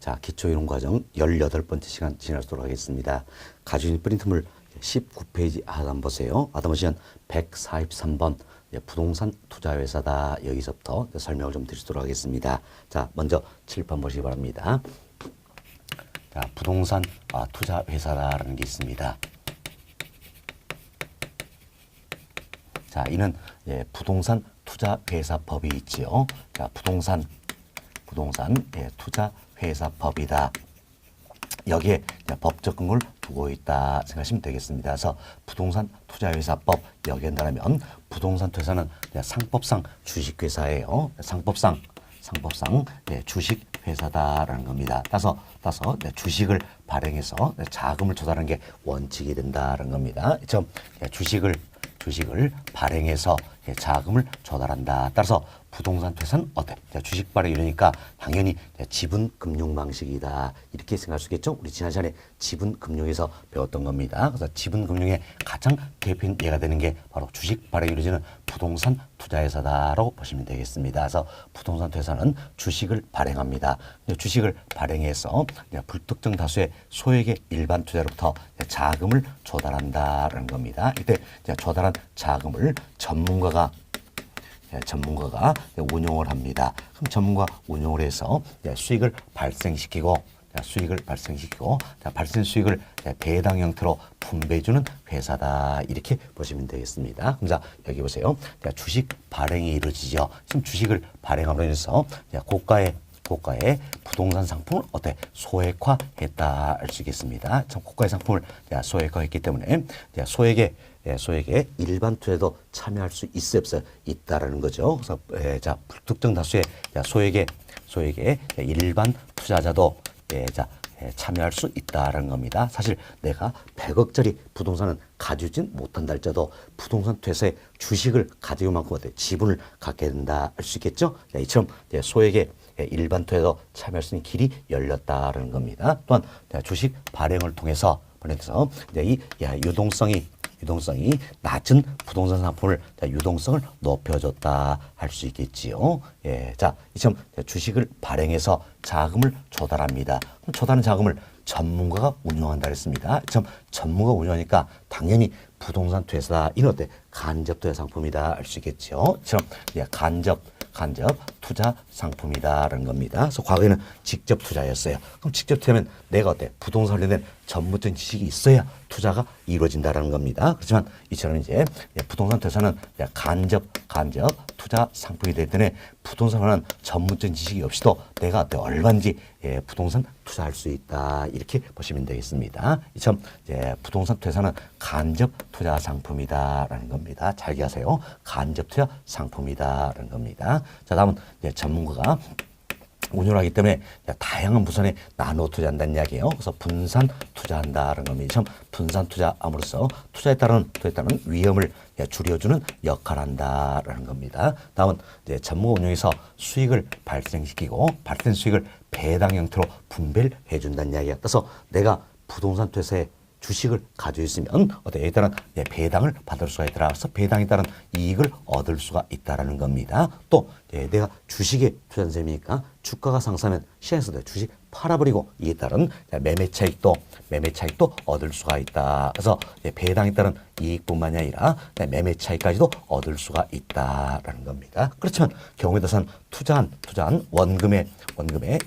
자, 기초이론과정 18번째 시간 지나도록 하겠습니다. 가지고 프린트물 19페이지 하단 보세요. 하단 보시면 143번 부동산 투자회사다. 여기서부터 설명을 좀 드리도록 하겠습니다. 자, 먼저 칠판 보시기 바랍니다. 자, 부동산 투자회사다라는 게 있습니다. 자, 이는 부동산 투자회사법이 있지요. 자, 부동산 투자회사법이다. 여기에 법적 근거를 두고 있다 생각하시면 되겠습니다. 그래서 부동산 투자회사법 여기에 한다면 부동산 투자는 상법상 주식회사예요. 상법상 주식회사다라는 겁니다. 따라서 주식을 발행해서 자금을 조달하는 게 원칙이 된다는 겁니다. 주식을 발행해서 자금을 조달한다. 따라서 부동산 투자는 어때? 주식 발행 이러니까 당연히 지분 금융 방식이다. 이렇게 생각할 수 있겠죠? 우리 지난 시간에 지분 금융에서 배웠던 겁니다. 그래서 지분 금융의 가장 대표인 예가 되는 게 바로 주식 발행 이루어지는 부동산 투자회사다라고 보시면 되겠습니다. 그래서 부동산 투자는 주식을 발행합니다. 주식을 발행해서 불특정 다수의 소액의 일반 투자로부터 자금을 조달한다라는 겁니다. 이때 조달한 자금을 전문가가 운용을 합니다. 그럼 전문가 운용을 해서 수익을 발생시키고 발생 수익을 배당 형태로 분배해주는 회사다. 이렇게 보시면 되겠습니다. 그럼 자, 여기 보세요. 주식 발행이 이루어지죠. 지금 주식을 발행함으로 해서 고가의 부동산 상품을 소액화했다 할 수 있겠습니다. 참 고가의 상품을 소액화했기 때문에 소액의 일반 투자에도 참여할 수 있어요, 없어요? 있다라는 거죠. 그래서 불특정 다수의 소액의 일반 투자자도 참여할 수 있다라는 겁니다. 사실 내가 100억짜리 부동산은 가지진 못한다 할지라도 부동산 투자에 주식을 가지고 만큼 지분을 갖게 된다 할 수 있겠죠. 이처럼 소액의 일반 투자에도 참여할 수 있는 길이 열렸다라는 겁니다. 또한 주식 발행을 통해서 이 유동성이 낮은 부동산 상품을 유동성을 높여줬다 할 수 있겠지요. 자, 이처럼 주식을 발행해서 자금을 조달합니다. 그럼 조달한 자금을 전문가가 운용한다 했습니다. 전문가가 운용하니까 당연히 부동산 투자다. 이는 간접 투자 상품이다 할 수 있겠죠. 간접 투자 상품이다라는 겁니다. 그래서 과거에는 직접 투자였어요. 그럼 직접 투자면 내가 부동산 관련된 전문적인 지식이 있어야 투자가 이루어진다라는 겁니다. 그렇지만 이처럼 이제 부동산 투자는 간접 투자 상품이 되기 때문에 부동산 관련 전문적인 지식이 없이도 내가 얼마든지 부동산 투자할 수 있다. 이렇게 보시면 되겠습니다. 이처럼 부동산 투자는 간접 투자 상품이다라는 겁니다. 잘 기억하세요. 간접 투자 상품이다라는 겁니다. 자, 다음은 전문가가 운용을 하기 때문에 다양한 부산에 나눠 투자한다는 이야기예요. 그래서 분산 투자한다는 겁니다. 분산 투자함으로써 투자에 따른 위험을 줄여주는 역할을 한다라는 겁니다. 다음은 전문가 운용에서 수익을 발생시키고 발생 수익을 배당 형태로 분배를 해준다는 이야기예요. 그래서 내가 부동산 투자에 주식을 가지고 있으면 여기에 따른 배당을 받을 수가 있더라. 그래서 배당에 따른 이익을 얻을 수가 있다라는 겁니다. 또 내가 주식에 투자한 셈이니까 주가가 상승하면 시장에서 주식 팔아버리고 이에 따른 매매 차익도 얻을 수가 있다. 그래서 배당에 따른 이익뿐만이 아니라 매매 차익까지도 얻을 수가 있다라는 겁니다. 그렇지만 경우에 따라서는 투자한 원금의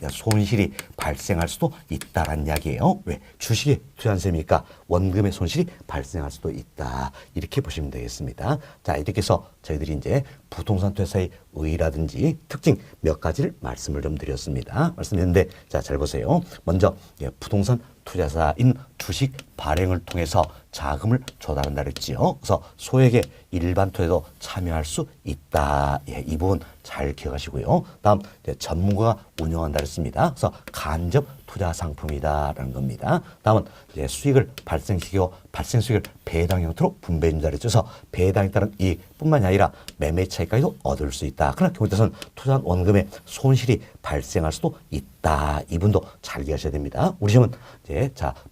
손실이 발생할 수도 있다라는 이야기예요. 왜? 주식에 투자한 셈이니까 원금의 손실이 발생할 수도 있다. 이렇게 보시면 되겠습니다. 자, 이렇게 해서 저희들이 이제 부동산 투자의 의의라든지 특징 몇 가지를 말씀을 좀 드렸습니다. 말씀드렸는데 자, 잘 보세요. 먼저 부동산 투자사인 주식 발행을 통해서 자금을 조달한다 그랬지요. 그래서 소액의 일반 투자에도 참여할 수 있다. 이 부분 잘 기억하시고요. 다음 전문가가 운영한다 그랬습니다. 그래서 간접 투자 상품이다라는 겁니다. 다음은 수익을 발생시키고 발생 수익을 배당 형태로 분배해준다 그랬죠. 그래서 배당에 따른 이익뿐만이 아니라 매매 차익까지도 얻을 수 있다. 그러나 경우에 따라서는 투자한 원금의 손실이 발생할 수도 있다. 이분도 잘 기억하셔야 됩니다. 우리 시험은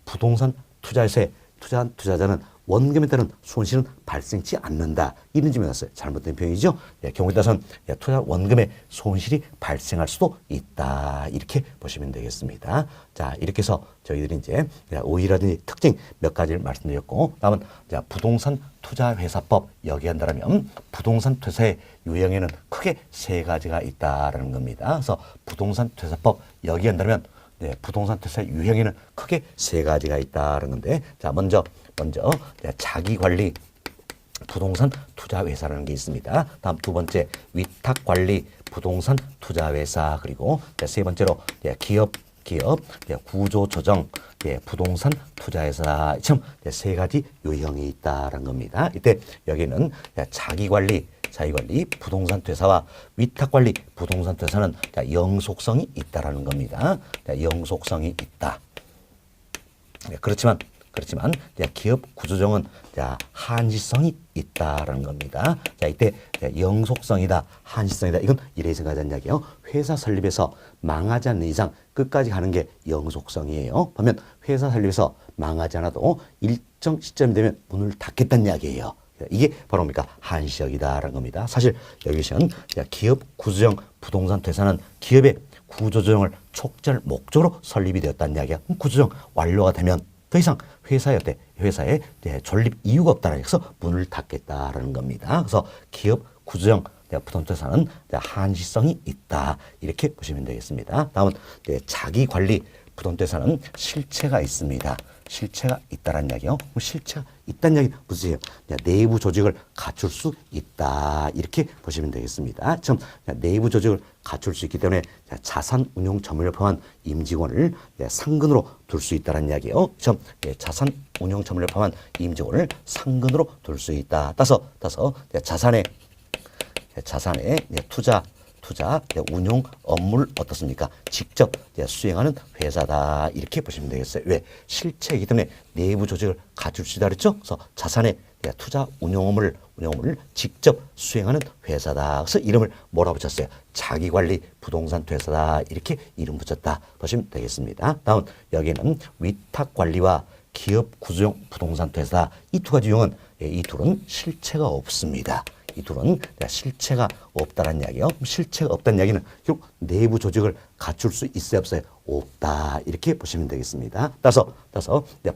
부동산 투자에서 투자한 투자자는 원금에 따른 손실은 발생치 않는다. 이런 점이 나왔어요. 잘못된 표현이죠. 예, 경우에 따라서는 투자 원금에 손실이 발생할 수도 있다. 이렇게 보시면 되겠습니다. 자, 이렇게 해서 저희들이 이제 오이라든지 특징 몇 가지를 말씀드렸고, 다음은 부동산 투자회사법 여기에 한다면 부동산 투자의 유형에는 크게 세 가지가 있다라는 겁니다. 그래서 부동산 투자법 여기에 한다면 부동산 투자 유형에는 크게 세 가지가 있다는 건데, 자, 먼저 자기 관리 부동산 투자 회사라는 게 있습니다. 다음 두 번째 위탁 관리 부동산 투자 회사, 그리고 세 번째로 기업 구조 조정 부동산 투자 회사, 참 세 가지 유형이 있다는 겁니다. 이때 여기는 자기 관리 부동산 투자와 위탁 관리 부동산 투자는 영속성이 있다라는 겁니다. 영속성이 있다. 그렇지만 기업 구조정은 한시성이 있다라는 겁니다. 자, 이때 영속성이다, 한시성이다. 이건 이래 생각하자는 이야기예요. 회사 설립에서 망하지 않는 이상 끝까지 가는 게 영속성이에요. 그러면 회사 설립에서 망하지 않아도 일정 시점이 되면 문을 닫겠다는 이야기예요. 이게 바로 뭡니까? 한시적이다라는 겁니다. 사실 여기서는 기업 구조정 부동산 퇴사는 기업의 구조조정을 촉진할 목적으로 설립이 되었다는 이야기야. 구조조정 완료가 되면 더 이상 회사에 존립 이유가 없다는 해서 문을 닫겠다라는 겁니다. 그래서 기업 구조정 부동산 퇴사는 한시성이 있다. 이렇게 보시면 되겠습니다. 다음은 자기 관리 부동산 퇴사는 실체가 있습니다. 실체가 있다라는 이야기요. 실체가 있다는 이야기 무슨 얘기예요? 내부 조직을 갖출 수 있다. 이렇게 보시면 되겠습니다. 참 내부 조직을 갖출 수 있기 때문에 자산 운용 전문을 포함한 임직원을 상근으로 둘 수 있다는 이야기예요. 참 자산 운용 전문을 포함한 임직원을 상근으로 둘 수 있다. 따서 자산의 투자 운용 업무를 어떻습니까? 직접 수행하는 회사다. 이렇게 보시면 되겠어요. 왜? 실체이기 때문에 내부 조직을 갖출 수 있다 그랬죠? 그래서 자산의 투자 운용 업무를 직접 수행하는 회사다. 그래서 이름을 뭐라 붙였어요? 자기관리 부동산 회사다. 이렇게 이름 붙였다. 보시면 되겠습니다. 다음 여기는 위탁관리와 기업 구조용 부동산 회사. 이 두 가지 유형은 이 둘은 실체가 없습니다. 이 둘은 실체가 없다는 이야기예요. 실체가 없다는 이야기는 결국 내부 조직을 갖출 수 있어요, 없어요? 없다. 이렇게 보시면 되겠습니다. 따라서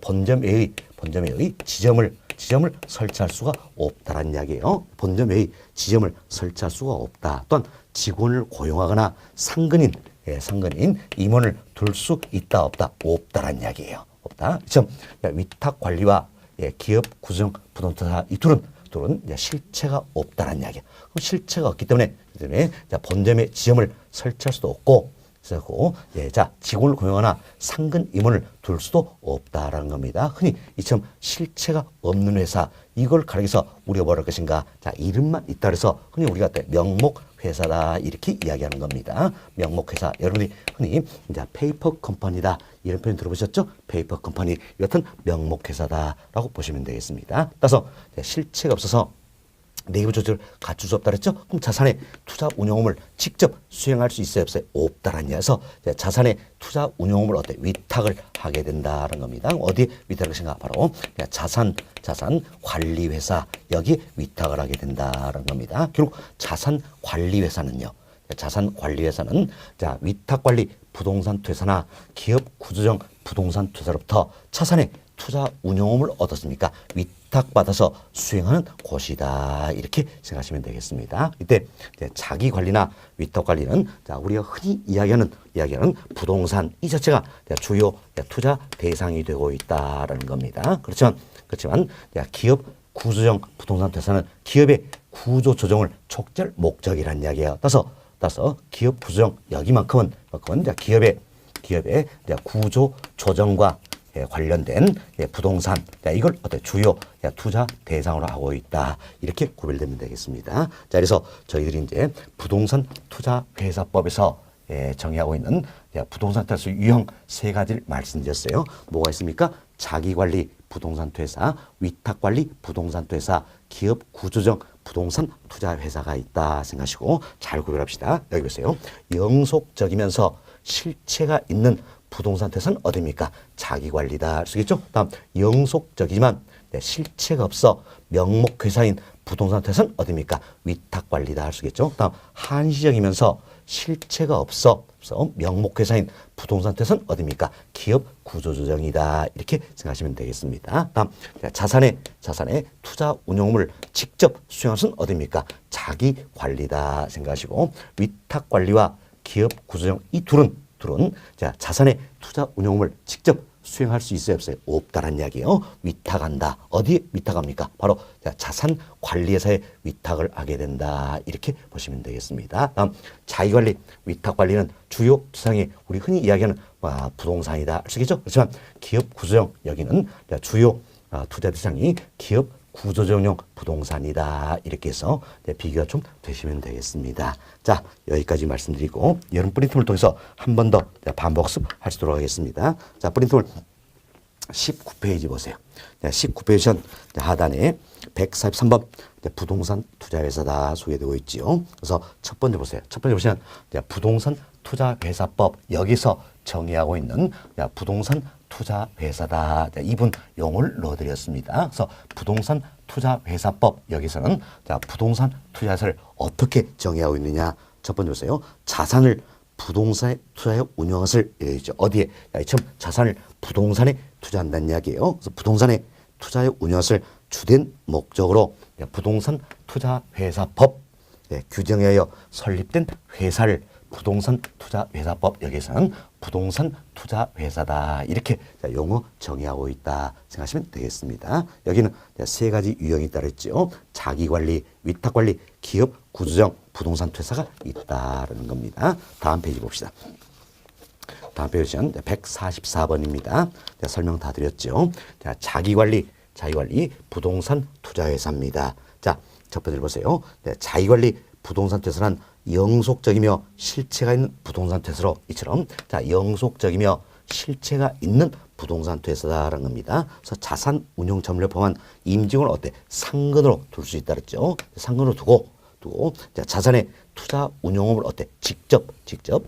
본점 외의 지점을 설치할 수가 없다는 이야기예요. 본점 외의 지점을 설치할 수가 없다. 또한 직원을 고용하거나 상근인 임원을 둘 수 있다, 없다? 없다는 이야기예요. 없다. 위탁 관리와 기업 구조용 부동산 이 둘은 실체가 없다는 이야기야. 그럼 실체가 없기 때문에 본점의 지점을 설치할 수도 없고, 직원을 고용하나 상근 임원을 둘 수도 없다라는 겁니다. 흔히 이처럼 실체가 없는 회사, 이걸 가리켜서 우리가 뭐랄 것인가? 이름만 있다 그래서 흔히 우리가 명목 회사다 이렇게 이야기하는 겁니다. 명목 회사. 여러분이 흔히 페이퍼 컴퍼니다 이런 표현 들어보셨죠? 페이퍼 컴퍼니 여튼 명목 회사다라고 보시면 되겠습니다. 따라서 실체가 없어서 내부 조직을 갖출 수 없다 그랬죠? 그럼 자산의 투자 운용업을 직접 수행할 수 있어요, 없어요? 없다라는 이야기에서 자산의 투자 운용업을 위탁을 하게 된다는 겁니다. 어디에 위탁을 하신가? 바로 자산 관리 회사 여기 위탁을 하게 된다는 겁니다. 결국 자산 관리 회사는 위탁 관리 부동산 퇴사나 기업 구조정 부동산 퇴사로부터 자산의 투자 운용업을 어떻습니까? 위탁받아서 수행하는 곳이다. 이렇게 생각하시면 되겠습니다. 이때 자기 관리나 위탁 관리는 우리가 흔히 이야기하는 부동산 이 자체가 주요 투자 대상이 되고 있다라는 겁니다. 그렇지만 기업 구조정 부동산 퇴사는 기업의 구조 조정을 촉진할 목적이라는 이야기예요. 따라서 기업 구조정 여기만큼은 기업의 구조 조정과 관련된 부동산 이걸 주요 투자 대상으로 하고 있다. 이렇게 구별되면 되겠습니다. 자, 그래서 저희들이 이제 부동산 투자 회사법에서 정의하고 있는 부동산 투자 유형 세 가지를 말씀드렸어요. 뭐가 있습니까? 자기 관리 부동산 퇴사, 위탁 관리 부동산 퇴사, 기업 구조정 부동산 투자 회사가 있다 생각하시고 잘 구별합시다. 여기 보세요. 영속적이면서 실체가 있는 부동산 퇴사는 어디입니까? 자기 관리다 할 수 있겠죠. 다음 영속적이지만 실체가 없어 명목회사인 부동산 퇴사는 어디입니까? 위탁 관리다 할 수 있겠죠. 다음 한시적이면서 실체가 없어 명목회사인 부동산 퇴사는 어디입니까? 기업 구조조정이다 이렇게 생각하시면 되겠습니다. 다음 자산의 투자 운용을 직접 수행할 수는 어디입니까? 자기 관리다 생각하시고 위탁 관리와 기업 구조조정 이 둘은 자산의 투자 운용을 직접 수행할 수 있어요 없어요? 없다란 이야기예요. 위탁한다. 어디에 위탁합니까? 바로 자산 관리회사에 위탁을 하게 된다. 이렇게 보시면 되겠습니다. 다음 자기관리, 위탁관리는 주요 투상이 우리 흔히 이야기하는 부동산이다 할 수 있겠죠. 그렇지만 기업 구조형 여기는 주요 투자 대상이 기업 구조조정용 부동산이다. 이렇게 해서 비교가 좀 되시면 되겠습니다. 자, 여기까지 말씀드리고 여러분 프린트물 통해서 한 번 더 반복습 하시도록 하겠습니다. 자, 프린트물 19페이지 보세요. 19페이지 하단에 143번 부동산 투자회사다 소개되고 있지요. 그래서 첫 번째 보세요. 첫 번째 보시면 부동산 투자회사법 여기서 정의하고 있는 부동산 투자회사다. 이분 용어를 넣어드렸습니다. 그래서 부동산 투자회사법 여기서는 부동산 투자회사를 어떻게 정의하고 있느냐. 첫 번째 보세요. 자산을 부동산에 투자해 운영할 것을 얘기했죠. 어디에? 처음 자산을 부동산에 투자한다는 이야기예요. 그래서 부동산에 투자해 운영할 것을 주된 목적으로 부동산 투자회사법 규정에 의하여 설립된 회사를 부동산 투자회사법 여기서는 부동산 투자회사다 이렇게 용어 정의하고 있다 생각하시면 되겠습니다. 여기는 세 가지 유형이 따르죠. 자기관리, 위탁관리, 기업 구조정, 부동산 퇴사가 있다는 겁니다. 다음 페이지 봅시다. 다음 페이지는 144번입니다. 설명 다 드렸죠. 자기관리, 부동산 투자회사입니다. 자, 첫 번째를 보세요. 자기관리 부동산 퇴사는 영속적이며 실체가 있는 부동산 퇴사로 이처럼 영속적이며 실체가 있는 부동산 퇴사라는 겁니다. 그래서 자산 운용 전문을 포함한 임직원을 상근으로 둘 수 있다 그랬죠. 상근으로 두고 자산의 투자 운용업을 직접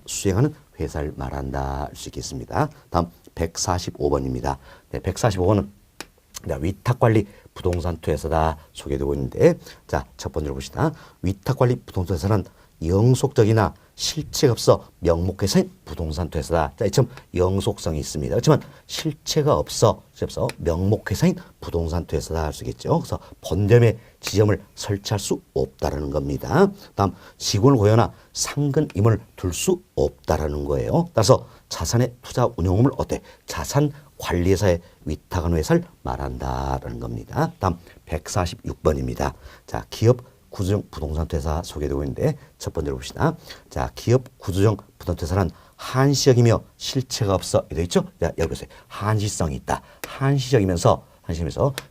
수행하는 회사를 말한다 할 수 있겠습니다. 다음 145번입니다. 145번은 위탁관리 부동산 투자회사다 소개되고 있는데 첫 번째로 봅시다. 위탁관리 부동산 투자회사는 영속적이나 실체가 없어 명목회사인 부동산 투자회사다. 이처럼 영속성이 있습니다. 그렇지만 실체가 없어 명목회사인 부동산 투자회사다 할 수 있겠죠. 그래서 본점에 지점을 설치할 수 없다라는 겁니다. 다음 직원을 고용하나 상근 임원을 둘 수 없다라는 거예요. 따라서 자산의 투자 운용을 자산 관리회사에 위탁하는 회사를 말한다라는 겁니다. 다음 146번입니다. 자, 기업 구조정 부동산 퇴사 소개되고 있는데 첫 번째로 봅시다. 자, 기업 구조정 부동산 퇴사는 한시적이며 실체가 없어 되어 있죠? 자, 여기 보세요. 한시성이 있다. 한시적이면서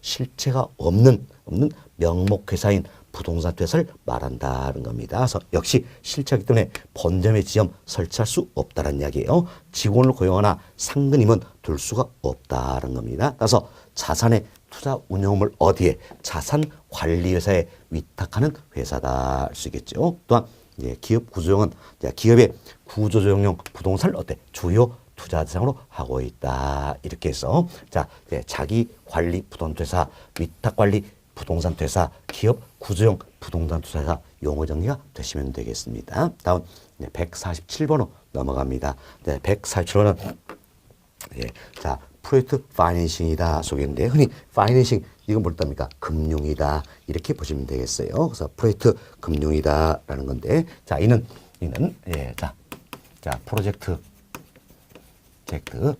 실체가 없는 명목회사인 부동산 퇴사를 말한다는 겁니다. 그래서 역시 실체이기 때문에 본점의 지점 설치할 수 없다는 이야기예요. 직원을 고용하나 상근임은 둘 수가 없다는 겁니다. 따라서 자산의 투자 운용을 어디에? 자산 관리회사에 위탁하는 회사다 할 수 있겠죠. 또한 기업 구조조정은 기업의 구조조정용 부동산을 주요 투자 대상으로 하고 있다. 이렇게 해서 자기 관리 부동산 퇴사, 위탁 관리 부동산 퇴사, 기업 구조용 부동산 투자회사 용어 정리가 되시면 되겠습니다. 다음 147번으로 넘어갑니다. 147번은 프로젝트 파이낸싱이다 소개인데 흔히 파이낸싱 이건 뭘답니까? 금융이다 이렇게 보시면 되겠어요. 그래서 프로젝트 금융이다라는 건데 이는 프로젝트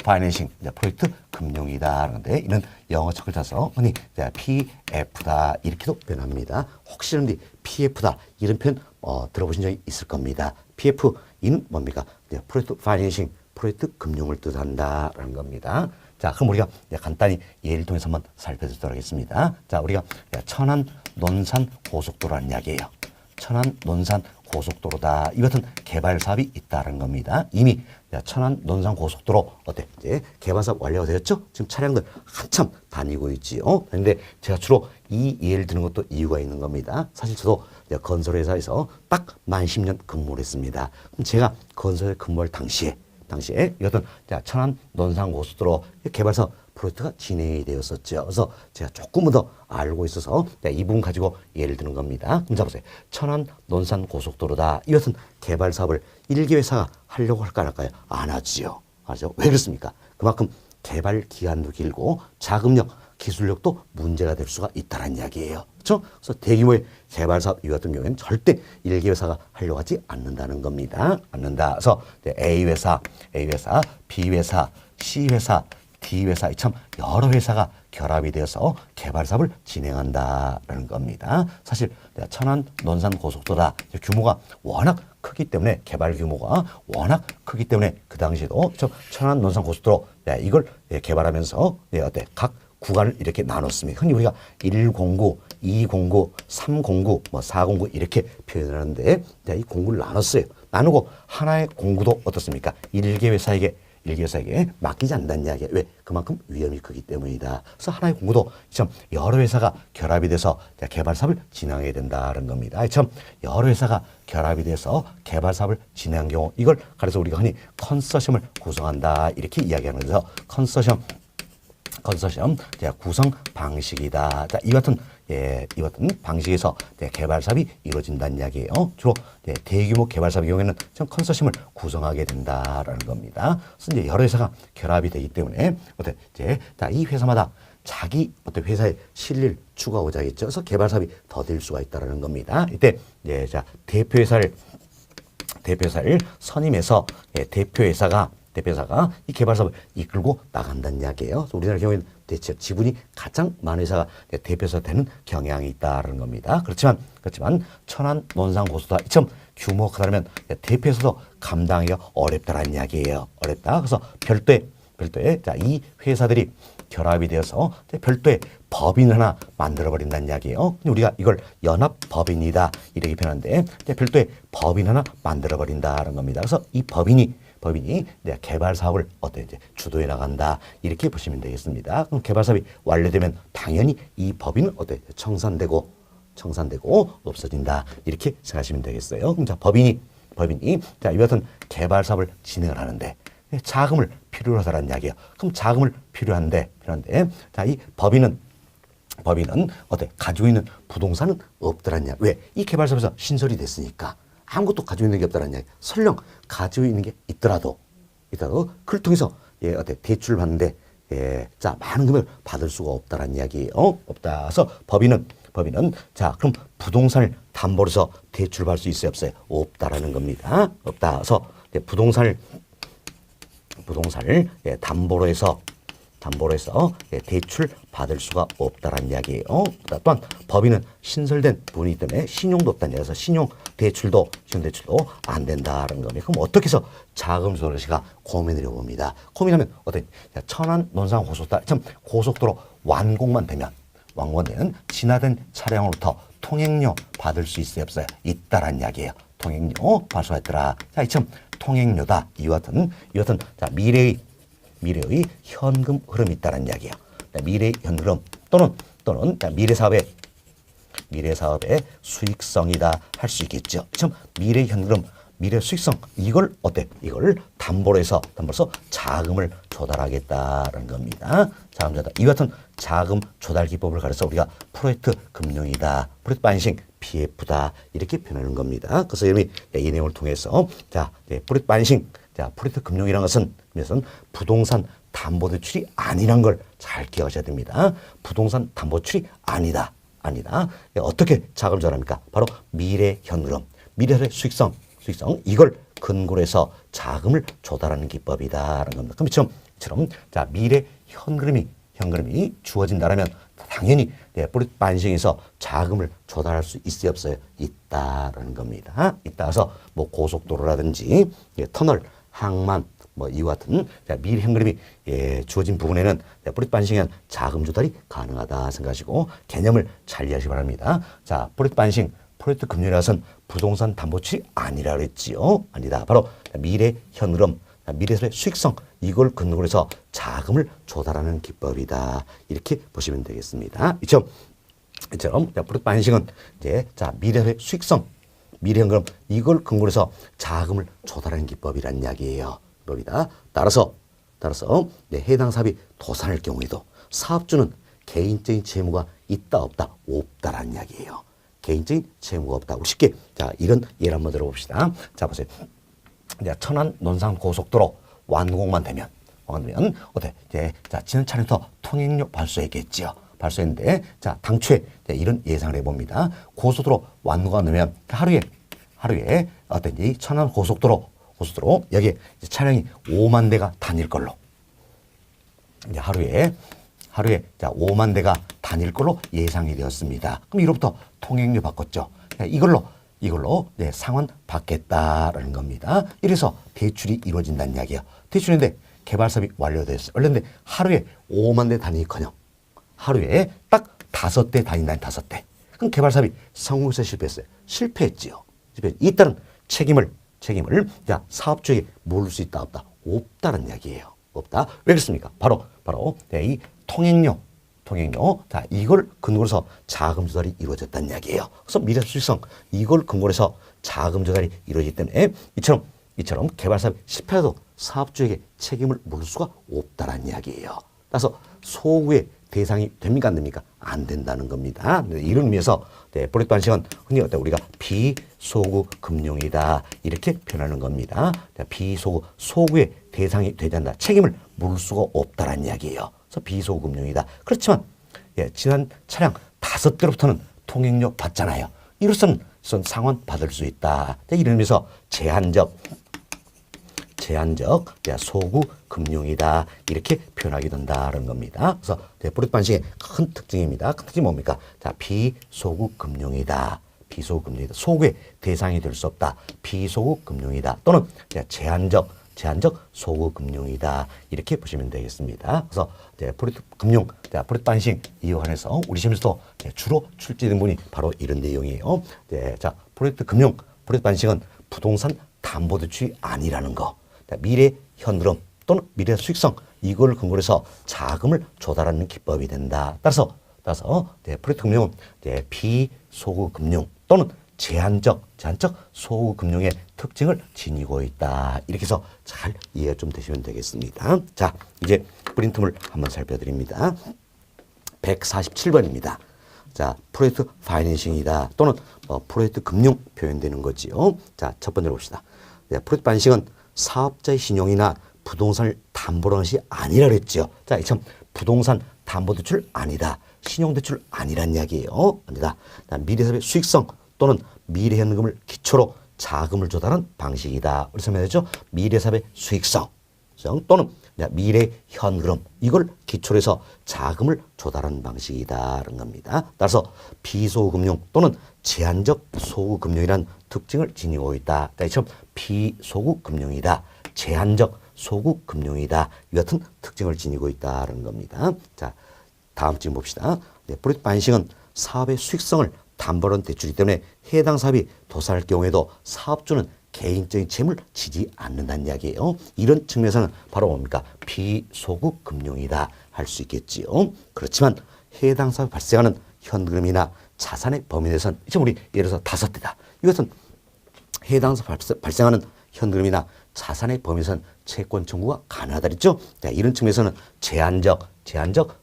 파이낸싱 프로젝트 금융이다 하는데 이는 영어 첫 글자서 흔히 PF다 이렇게도 표현합니다. 혹시 그런데 PF다 이런 표현 들어보신 적이 있을 겁니다. PF 이는 뭡니까? 프로젝트 파이낸싱 프로젝트 금융을 뜻한다라는 겁니다. 자, 그럼 우리가 간단히 예를 통해서 한번 살펴보도록 하겠습니다. 자, 우리가 천안 논산 고속도로라는 이야기예요. 천안 논산 고속도로다. 이것은 개발 사업이 있다는 겁니다. 이미 천안 논산 고속도로 이제 개발 사업 완료가 되었죠? 지금 차량들 한참 다니고 있지요. 그런데 제가 주로 이 예를 드는 것도 이유가 있는 겁니다. 사실 저도 건설회사에서 딱 만 10년 근무를 했습니다. 그럼 제가 건설에 근무할 당시에 당시에 이것은 자, 천안 논산 고속도로 개발 사업 프로젝트가 진행이 되었었죠. 그래서 제가 조금 더 알고 있어서 이 부분 가지고 예를 드는 겁니다. 그럼 자 보세요. 천안 논산 고속도로다. 이것은 개발 사업을 1개 회사가 하려고 할까 안 할까요? 안 하지요. 맞죠? 왜 그렇습니까? 그만큼 개발 기간도 길고 자금력, 기술력도 문제가 될 수가 있다는 이야기예요. 그렇죠? 그래서 대규모의 개발 사업 이 같은 경우에는 절대 1개 회사가 하려고 하지 않는다는 겁니다. 않는다. 그래서 A 회사, B 회사, C 회사, D 회사, 참 여러 회사가 결합이 되어서 개발 사업을 진행한다라는 겁니다. 사실 천안 논산 고속도로다 규모가 워낙 크기 때문에 개발 규모가 워낙 크기 때문에 그 당시에도 천안 논산 고속도로 이걸 개발하면서 어때 각 구간을 이렇게 나눴습니다. 흔히 우리가 109, 209, 309, 409 이렇게 표현을 하는데 이 공구를 나눴어요. 나누고 하나의 공구도 어떻습니까? 1개 회사에게 맡기지 않는다는 이야기예요. 왜? 그만큼 위험이 크기 때문이다. 그래서 하나의 공구도 참 여러 회사가 결합이 돼서 개발 사업을 진행해야 된다는 겁니다. 참 여러 회사가 결합이 돼서 개발 사업을 진행한 경우 이걸 그래서 우리가 흔히 컨소시엄을 구성한다 이렇게 이야기하면서 컨소시엄 구성 방식이다. 자, 이 같은 방식에서 개발 사업이 이루어진다는 이야기예요. 주로 대규모 개발 사업의 경우에는 컨소시엄을 구성하게 된다라는 겁니다. 그래서 이제 여러 회사가 결합이 되기 때문에 이 회사마다 자기 회사의 실리를 추가하고자 겠죠. 그래서 개발 사업이 더딜 수가 있다라는 겁니다. 이때 대표 회사를 선임해서 대표회사가 이 개발 사업을 이끌고 나간다는 이야기예요. 그래서 우리나라 경우에는 대체 지분이 가장 많은 회사가 대표회사 되는 경향이 있다는 겁니다. 그렇지만 천안 논산 고속도로 이처럼 규모가 크다면 대표회사도 감당하기가 어렵다는 이야기예요. 어렵다. 그래서 별도의 이 회사들이 결합이 되어서 별도의 법인 하나 만들어 버린다는 이야기예요. 우리가 이걸 연합법인이다 이렇게 표현하는데 별도의 법인 하나 만들어 버린다는 겁니다. 그래서 이 법인이 개발 사업을 주도해 나간다 이렇게 보시면 되겠습니다. 그럼 개발 사업이 완료되면 당연히 이 법인은 청산되고 없어진다 이렇게 생각하시면 되겠어요. 그럼 법인이 이 같은 개발 사업을 진행을 하는데 자금을 필요로 하다는 이야기예요. 그럼 자금을 필요한데 이 법인은 가지고 있는 부동산은 없더란 이야기. 왜? 이 개발 사업에서 신설이 됐으니까. 아무것도 가지고 있는 게 없다는 이야기. 설령 가지고 있는 게 있더라도 그걸 통해서 대출을 받는데 많은 금액을 받을 수가 없다는 이야기예요. 없다. 그래서 법인은 그럼 부동산을 담보로 해서 대출을 받을 수 있어요, 없어요? 없다라는 겁니다. 없다. 그래서 부동산을 담보로 해서 대출 받을 수가 없다라는 이야기예요. 또한 법인은 신설된 분이기 때문에 신용도 없다는 이야기에서 신용 대출도 안 된다는 겁니다. 그럼 어떻게 해서 자금 조달시가 고민을 해봅니다. 고민하면 천안 논산 고속도로 완공만 되면 진화된 차량으로부터 통행료 받을 수 있어요, 없어요? 있다라는 이야기예요. 통행료 받을 수가 있더라. 자, 이처럼 통행료다. 이와 같은 미래의 현금 흐름이 있다는 이야기예요. 미래의 현금 흐름 또는 미래 사업의 수익성이다 할 수 있겠죠. 참 미래 현금 흐름, 미래 수익성 이걸 담보로 해서 자금을 조달하겠다라는 겁니다. 자금 조달. 이 같은 자금 조달 기법을 가려서 우리가 프로젝트 금융이다, 프로젝트 반싱 PF다 이렇게 표현하는 겁니다. 그래서 이 내용을 통해서 프로젝트 반싱, 프로젝트 금융이라는 것은 부동산 담보대출이 아니란 걸 잘 기억하셔야 됩니다. 부동산 담보대출이 아니다. 어떻게 자금을 조달합니까? 바로 미래 현금, 미래의 수익성 이걸 근거로 해서 자금을 조달하는 기법이다라는 겁니다. 그럼 이처럼 미래 현금이 주어진다라면 당연히 프로젝트 반싱에서 자금을 조달할 수 있어요, 없어요? 있다라는 겁니다. 있다서 고속도로라든지 터널, 항만 이와 같은 미래 현금이 주어진 부분에는 프로젝트 반싱에 자금 조달이 가능하다 생각하시고 개념을 잘 이해하시기 바랍니다. 프로젝트 반싱, 프로젝트 금융이라서는 부동산 담보출이 아니라 그랬지요. 아니다. 바로 미래 현금, 미래의 수익성 이걸 근거로 해서 자금을 조달하는 기법이다. 이렇게 보시면 되겠습니다. 이처럼 프로젝트 반싱은 미래의 수익성, 미래 현금 이걸 근거로 해서 자금을 조달하는 기법이란 이야기예요. 겁니다. 따라서 해당 사업이 도산할 경우에도 사업주는 개인적인 채무가 있다 없다 없다라는 이야기예요. 개인적인 채무가 없다. 우리 쉽게 자 이런 예를 한번 들어봅시다. 자 보세요. 천안 논산 고속도로 완공만 되면 어때? 자 지난 차례부터 통행료 발수했겠지요. 발수했는데 자 당초에 이런 예상을 해봅니다. 고속도로 완공가 되면 하루에 어떤지 천안 고속도로 여기에 차량이 5만 대가 다닐 걸로 이제 하루에 자 5만 대가 다닐 걸로 예상이 되었습니다. 그럼 이로부터 통행료 바꿨죠. 이걸로 상환 받겠다라는 겁니다. 이래서 대출이 이루어진다는 이야기야. 대출인데 개발 사업이 완료됐어요. 원래인데 하루에 5만 대 다니니커녕 하루에 딱 5대 다닌다는 5대. 그럼 개발 사업이 성공해서 실패했어요. 실패했지요. 이따른 책임을 자 사업주에게 물을 수 있다 없다 없다는 이야기예요. 없다. 왜 그렇습니까? 바로 이 통행료 자 이걸 근거로 해서 자금 조달이 이루어졌다는 이야기예요. 그래서 미래 수익성 이걸 근거로 해서 자금 조달이 이루어지기 때문에 이처럼 개발 사업이 실패해도 사업주에게 책임을 물을 수가 없다는 이야기예요. 따라서 소구의 대상이 됩니까 안 됩니까? 안 된다는 겁니다. 이런 의미에서 프로젝트 방식은 흔히 우리가 비소구 금융이다 이렇게 표현하는 겁니다. 소구의 대상이 되지 않는다. 책임을 물을 수가 없다는 이야기예요. 그래서 비소구 금융이다. 그렇지만 지난 차량 5대로부터는 통행료 받잖아요. 이로서는 상환 받을 수 있다. 이런 의미에서 제한적 소구 금융이다 이렇게 표현하게 된다는 겁니다. 그래서 프로젝트 방식의 큰 특징입니다. 큰 특징이 뭡니까? 자 비소구 금융이다. 소구의 대상이 될 수 없다. 비소구 금융이다. 또는 제한적 소구 금융이다 이렇게 보시면 되겠습니다. 그래서 프로젝트 방식 이용해서 우리 시험에서도 주로 출제된 부분이 바로 이런 내용이에요. 자 프로젝트 방식은 부동산 담보대출이 아니라는 거. 미래 현금 또는 미래 수익성 이걸 근거로 해서 자금을 조달하는 기법이 된다. 따라서 프로젝트 금융은 비소구 금융 또는 제한적 소구 금융의 특징을 지니고 있다. 이렇게 해서 잘 이해가 좀 되시면 되겠습니다. 자 이제 프린트물 한번 살펴드립니다. 147번입니다. 자 프로젝트 파이낸싱이다 또는 프로젝트 금융 표현되는 거지요. 자 첫 번째로 봅시다. 프로젝트 방식은 사업자의 신용이나 부동산을 담보로 하는 것이 아니라 그랬죠. 자, 참 부동산 담보대출 아니다. 신용대출 아니란 이야기예요. 아니다. 미래사업의 수익성 또는 미래현금을 기초로 자금을 조달하는 방식이다. 우리 설명했죠. 미래사업의 수익성 또는 미래현금 이걸 기초로 해서 자금을 조달하는 방식이다라는 겁니다. 따라서 비소금융 또는 제한적 소구금융이라는 특징을 지니고 있다. 이처럼 비소구금융이다. 제한적 소구금융이다. 이 같은 특징을 지니고 있다는 겁니다. 자, 다음 질문 봅시다. 프로젝트 방식은 사업의 수익성을 담보로 한 대출이기 때문에 해당 사업이 도산할 경우에도 사업주는 개인적인 채무를 지지 않는다는 이야기예요. 이런 측면에서는 바로 뭡니까? 비소구 금융이다 할 수 있겠지요. 그렇지만 해당 사업에 발생하는 현금이나 자산의 범위 내에서는 지금 우리 예를 들어서 5대다. 이것은 해당 사업에 발생하는 현금이나 자산의 범위에서는 채권 청구가 가능하다 그랬죠. 이런 측면에서는 제한적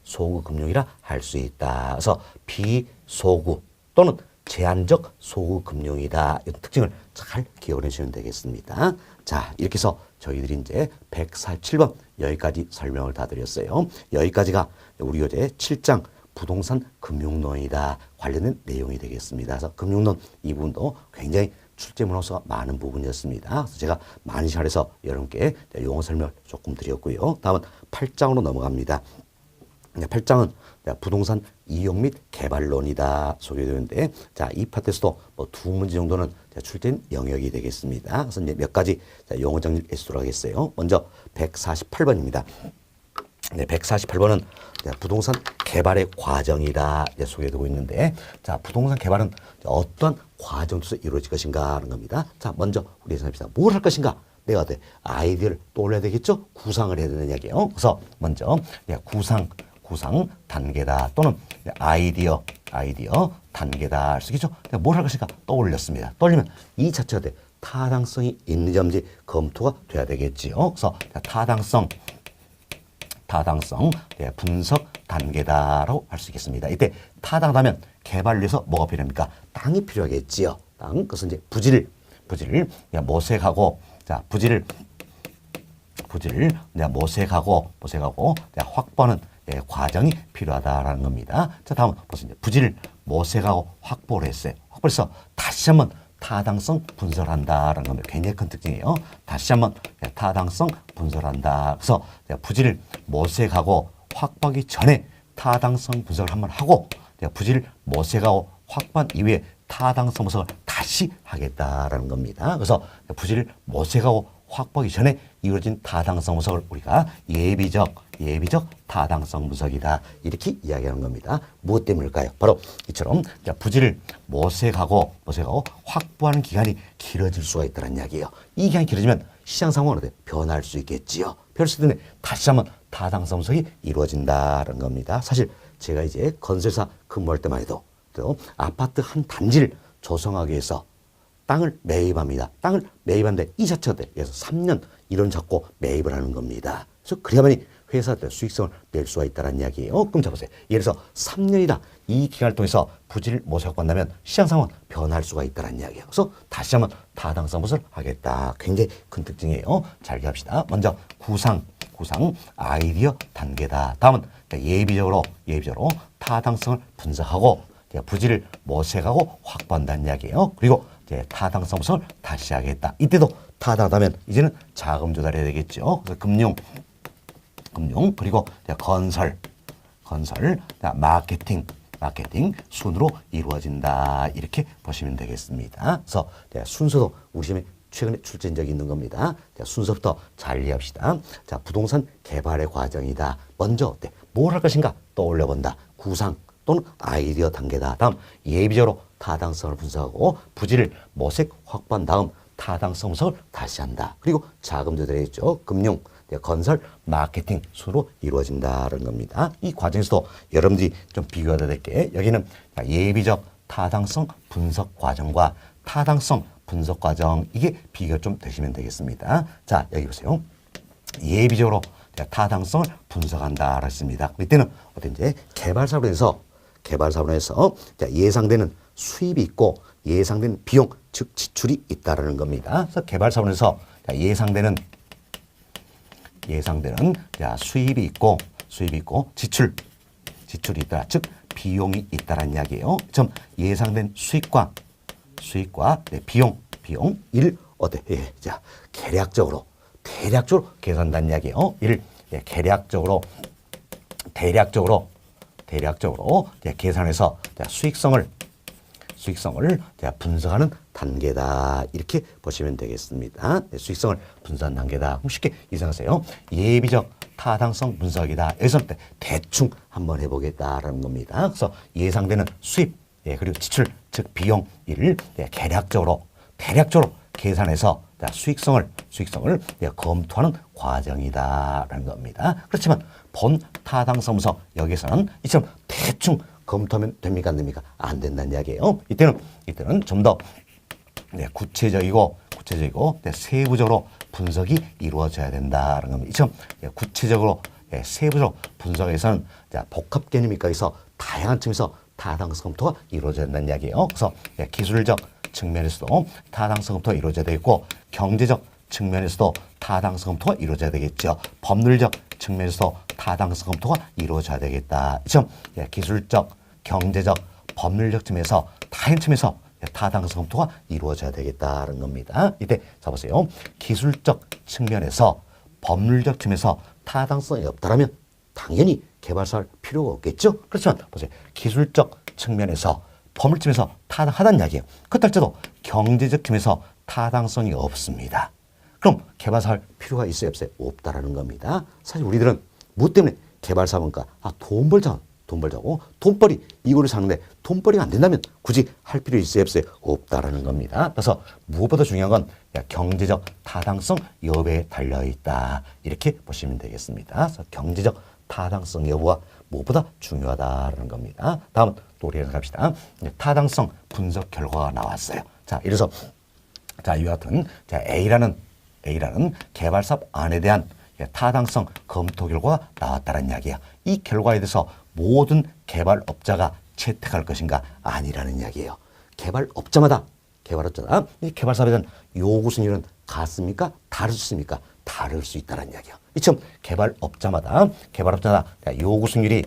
소구 금융이라 할 수 있다. 그래서 비소구 또는 제한적 소구 금융이다. 이 특징을 잘 기억해 주시면 되겠습니다. 자, 이렇게 해서 저희들이 이제 147번 여기까지 설명을 다 드렸어요. 여기까지가 우리 어제 7장 부동산 금융론이다 관련된 내용이 되겠습니다. 그래서 금융론 이 부분도 굉장히 출제 문항수가 많은 부분이었습니다. 그래서 제가 많은 시간을 해서 여러분께 용어 설명을 조금 드렸고요. 다음은 8장으로 넘어갑니다. 8장은 부동산 이용 및 개발론이다 소개되는데, 자, 이 파트에서도 뭐 2문제 정도는 출제된 영역이 되겠습니다. 그래서 이제 몇 가지 용어 정리를 해주도록 하겠어요. 먼저 148번입니다. 네, 148번은 부동산 개발의 과정이다 소개되고 있는데, 자, 부동산 개발은 어떤 과정에서 이루어질 것인가 하는 겁니다. 자, 먼저 우리 생각합시다. 뭘 할 것인가? 내가 아이디어를 떠올려야 되겠죠? 구상을 해야 되는 이야기예요. 그래서 먼저 구상 단계다 또는 아이디어 단계다 할 수 있겠죠? 뭘 할 것인가 떠올렸습니다. 떠올리면 이 자체가 타당성이 있는지 검토가 돼야 되겠지요. 그래서 타당성 분석 단계다라고 할 수 있겠습니다. 이때 타당하다면 개발을 위해서 뭐가 필요합니까? 땅이 필요하겠지요. 땅. 그래서 이제 부지를 모색하고, 자, 부지를 모색하고 확보하는 과정이 필요하다라는 겁니다. 자, 다음 보세요. 부지를 모색하고 확보를 했어요. 확보해서 다시 한번 타당성 분석을 한다라는 겁니다. 굉장히 큰 특징이에요. 다시 한번 타당성 분석을 한다. 그래서 부지를 모색하고 확보하기 전에 타당성 분석을 한번 하고, 부지를 모색하고 확보한 이후에 타당성 분석을 다시 하겠다라는 겁니다. 그래서 부지를 모색하고 확보하기 전에 이루어진 타당성 분석을 우리가 예비적 타당성 분석이다, 이렇게 이야기하는 겁니다. 무엇 때문일까요? 바로 이처럼 부지를 모색하고 확보하는 기간이 길어질 수가 있다는 이야기예요. 이 기간이 길어지면 시장 상황은 어때? 변할 수 있겠지요. 변할 수 있는데 다시 한번 타당성 분석이 이루어진다는 겁니다. 사실 제가 이제 건설사 근무할 때만 해도 또 아파트 한 단지를 조성하기 위해서 땅을 매입합니다. 땅을 매입하는데 이 자체가 돼. 그래서 3년 이런 잡고 매입을 하는 겁니다. 그래서 그래야만이 회사한테 수익성을 낼 수가 있다는 이야기예요. 그럼 잡으세요. 예를 들어서 3년이다. 이 기간을 통해서 부지를 모색하고 한다면 시장 상황은 변할 수가 있다는 이야기예요. 그래서 다시 한번 타당성 분석을 하겠다. 굉장히 큰 특징이에요. 잘 기억합시다. 먼저 구상 아이디어 단계다. 다음은 예비적으로 타당성을 분석하고 부지를 모색하고 확보한다는 이야기예요. 그리고 타당성 분석을 다시 하겠다. 이때도 타당하다면 이제는 자금 조달해야 되겠죠. 그래서 금융 그리고 건설, 마케팅 순으로 이루어진다, 이렇게 보시면 되겠습니다. 그래서 순서도 우리 시험에 최근에 출제한 적이 있는 겁니다. 순서부터 잘 이해합시다. 자, 부동산 개발의 과정이다. 먼저 뭘 할 것인가 떠올려 본다. 구상 또는 아이디어 단계다. 다음 예비적으로 타당성을 분석하고 부지를 모색 확보한 다음 타당성 분석을 다시 한다. 그리고 자금 조달이 있죠. 금융, 건설, 마케팅 순으로 이루어진다는 겁니다. 이 과정에서도 여러분들이 좀 비교해야 될 게, 여기는 예비적 타당성 분석 과정과 타당성 분석 과정, 이게 비교 좀 되시면 되겠습니다. 자, 여기 보세요. 예비적으로 타당성을 분석한다 했습니다. 이때는 어떤지 개발사업에서 예상되는 수입이 있고 예상되는 비용, 즉 지출이 있다라는 겁니다. 그래서 개발사업에서 예상되는 수입이 있고 지출이 있다, 즉 비용이 있다라는 이야기예요. 좀 예상된 수익과 비용을 자, 대략적으로 계산한다는 이야기예요. 이를 대략적으로 계산해서 수익성을 분석하는 단계다, 이렇게 보시면 되겠습니다. 수익성을 분석하는 단계다. 쉽게 이상하세요. 예비적 타당성 분석이다. 여기서 대충 한번 해보겠다라는 겁니다. 그래서 예상되는 수입, 그리고 지출, 즉 비용, 이를 대략적으로 계산해서 수익성을 검토하는 과정이다라는 겁니다. 그렇지만 본 타당성 분석, 여기서는 이처럼 대충 검토하면 됩니까, 안 됩니까? 안 된다는 이야기예요. 이때는 좀 더 구체적이고 세부적으로 분석이 이루어져야 된다는 겁니다. 이처럼 구체적으로 세부적으로 분석에서는 복합 개념이니까 다양한 측면에서 타당성 검토가 이루어져야 된다는 이야기예요. 그래서 기술적 측면에서도 타당성 검토가 이루어져야 되겠고, 경제적 측면에서도 타당성 검토가 이루어져야 되겠죠. 법률적 측면에서도 타당성 검토가 이루어져야 되겠다. 좀 기술적, 경제적, 법률적 측면에서 다양한 측면에서 타당성 검토가 이루어져야 되겠다는 겁니다. 이때 잡으세요. 기술적 측면에서, 법률적 측면에서 타당성이 없다라면 당연히 개발사할 필요가 없겠죠. 그렇지만 보세요. 기술적 측면에서, 법률 측면에서 타당하다는 이야기예요. 그렇다할지라도 경제적 측면에서 타당성이 없습니다. 그럼 개발사할 필요가 있어요, 없어요? 없다라는 겁니다. 사실 우리들은 뭐 때문에 개발사업인가? 돈 벌자고 돈벌이 이거를 사는데 돈벌이가 안 된다면 굳이 할 필요 있어요, 없어요? 없다라는 겁니다. 그래서 무엇보다 중요한 건 경제적 타당성 여부에 달려있다, 이렇게 보시면 되겠습니다. 그래서 경제적 타당성 여부가 무엇보다 중요하다는 겁니다. 다음은 또 우리가 갑시다. 타당성 분석 결과가 나왔어요. 자, 이래서 자, 이와 같은 자, A라는 개발사업 안에 대한 타당성 검토 결과가 나왔다는 이야기야. 이 결과에 대해서 모든 개발업자가 채택할 것인가? 아니라는 이야기예요. 개발업자마다 이 개발사업에 대한 요구 수준은 같습니까? 다를 수 있습니까? 다를 수 있다는 이야기예요. 이처럼 개발업자마다 요구 수준이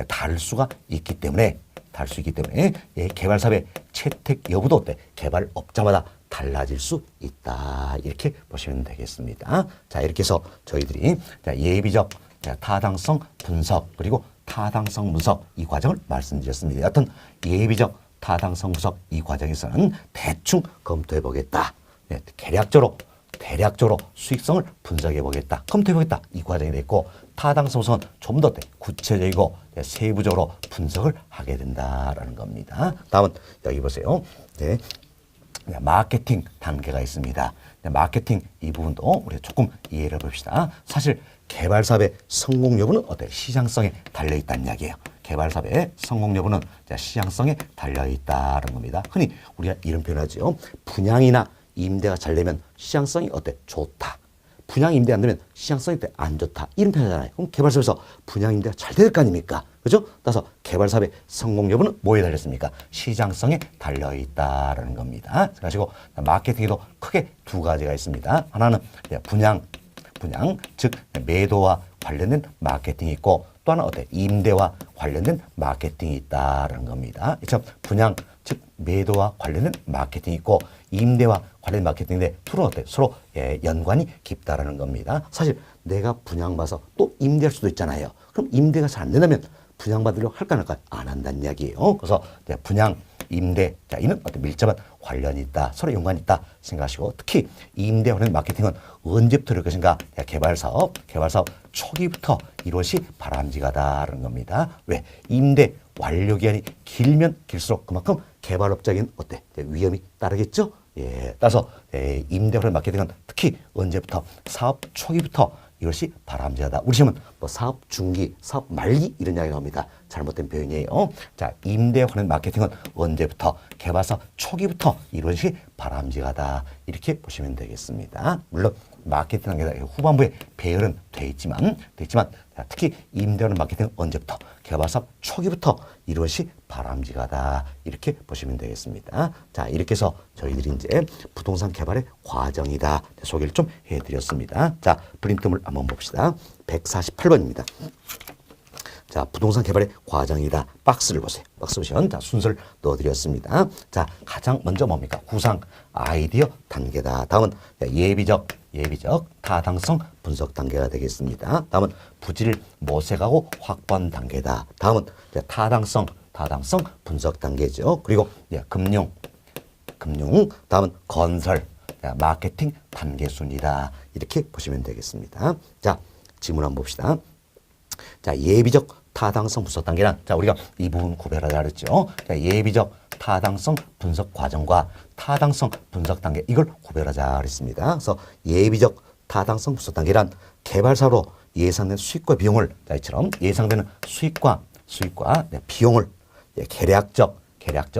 다를 수가 있기 때문에 개발사업의 채택 여부도 어때? 개발업자마다 달라질 수 있다. 이렇게 보시면 되겠습니다. 자, 이렇게 해서 저희들이 예비적 타당성 분석 그리고 타당성 분석 이 과정을 말씀드렸습니다. 여하튼 예비적 타당성 분석 이 과정에서는 대충 검토해 보겠다. 대략적으로 수익성을 분석해 보겠다. 검토해 보겠다. 이 과정이 됐고, 타당성 분석은 좀 더 구체적이고 세부적으로 분석을 하게 된다라는 겁니다. 다음은 여기 보세요. 네. 마케팅 단계가 있습니다. 마케팅 이 부분도 우리 조금 이해를 봅시다. 사실 개발사업의 성공 여부는 어때? 시장성에 달려 있다는 이야기예요. 개발사업의 성공 여부는 시장성에 달려 있다는 겁니다. 흔히 우리가 이런 표현하죠. 분양이나 임대가 잘 되면 시장성이 어때? 좋다. 분양 임대 안 되면 시장성이 안 좋다. 이런 표현하잖아요. 그럼 개발사업에서 분양 임대가 잘 될 거 아닙니까? 그죠? 따라서 개발사업의 성공 여부는 뭐에 달렸습니까? 시장성에 달려있다라는 겁니다. 그래가지고 마케팅에도 크게 두 가지가 있습니다. 하나는 분양, 즉 매도와 관련된 마케팅이 있고, 또 하나 어때? 임대와 관련된 마케팅이 있다라는 겁니다. 참 분양, 즉 매도와 관련된 마케팅이 있고, 임대와 관련된 마케팅인데 둘은 어때? 서로 연관이 깊다라는 겁니다. 사실 내가 분양받아서 또 임대할 수도 있잖아요. 그럼 임대가 잘 안 된다면 분양받으려고 할까 안 할까? 안 한다는 이야기예요. 그래서 분양, 임대, 자, 이는 어떤 밀접한 관련이 있다. 서로 연관이 있다 생각하시고, 특히 임대 관련 마케팅은 언제부터 이럴 것인가? 개발사업 초기부터 이것이 바람직하다는 겁니다. 왜? 임대 완료 기간이 길면 길수록 그만큼 개발업자에게는 어때? 위험이 따르겠죠? 따라서 임대 관련 마케팅은 특히 언제부터? 사업 초기부터 이것이 바람직하다. 우리 시험은 사업 중기, 사업 말기 이런 이야기가 나옵니다. 잘못된 표현이에요. 자, 임대 관련 마케팅은 언제부터? 개발사업 초기부터 이것이 바람직하다. 이렇게 보시면 되겠습니다. 물론 마케팅 단계다 후반부에 배열은 돼 있지만 특히 임대 관련 마케팅은 언제부터? 개발사업 초기부터 이것이 바람직하다. 이렇게 보시면 되겠습니다. 자, 이렇게 해서 저희들이 이제 부동산 개발의 과정이다. 소개를 좀 해드렸습니다. 자, 프린트물 한번 봅시다. 148번입니다. 자, 부동산 개발의 과정이다. 박스를 보세요. 박스 보시면 자, 순서를 넣어드렸습니다. 자, 가장 먼저 뭡니까? 구상, 아이디어 단계다. 다음은 예비적 타당성 분석 단계가 되겠습니다. 다음은 부지를 모색하고 확보한 단계다. 다음은 타당성 분석 단계죠. 그리고 금융, 다음은 건설, 마케팅 단계 순이다. 이렇게 보시면 되겠습니다. 자, 질문 한번 봅시다. 자, 예비적 타당성 분석 단계란, 자, 우리가 이 부분 구별하자 그랬죠. 자, 예비적 타당성 분석 과정과 타당성 분석 단계, 이걸 구별하자 그랬습니다. 그래서 예비적 타당성 분석 단계란 개발사로 예상된 수익과 비용을, 자, 이처럼 예상되는 수익과 비용을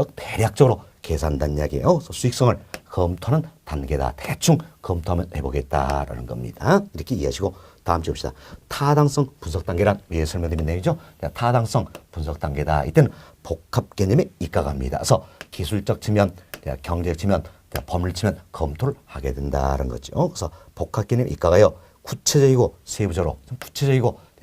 대략적으로 계산한다는 이야기예요. 그래서 수익성을 검토하는 단계다. 대충 검토하면 해보겠다라는 겁니다. 이렇게 이해하시고 다음 주 봅시다. 타당성 분석 단계란 왜 설명드린 내용이죠? 타당성 분석 단계다. 이때는 복합 개념에 입각합니다. 그래서 기술적 측면, 경제적 측면, 법률 측면 검토를 하게 된다는 거죠. 그래서 복합 개념에 입각하여 구체적이고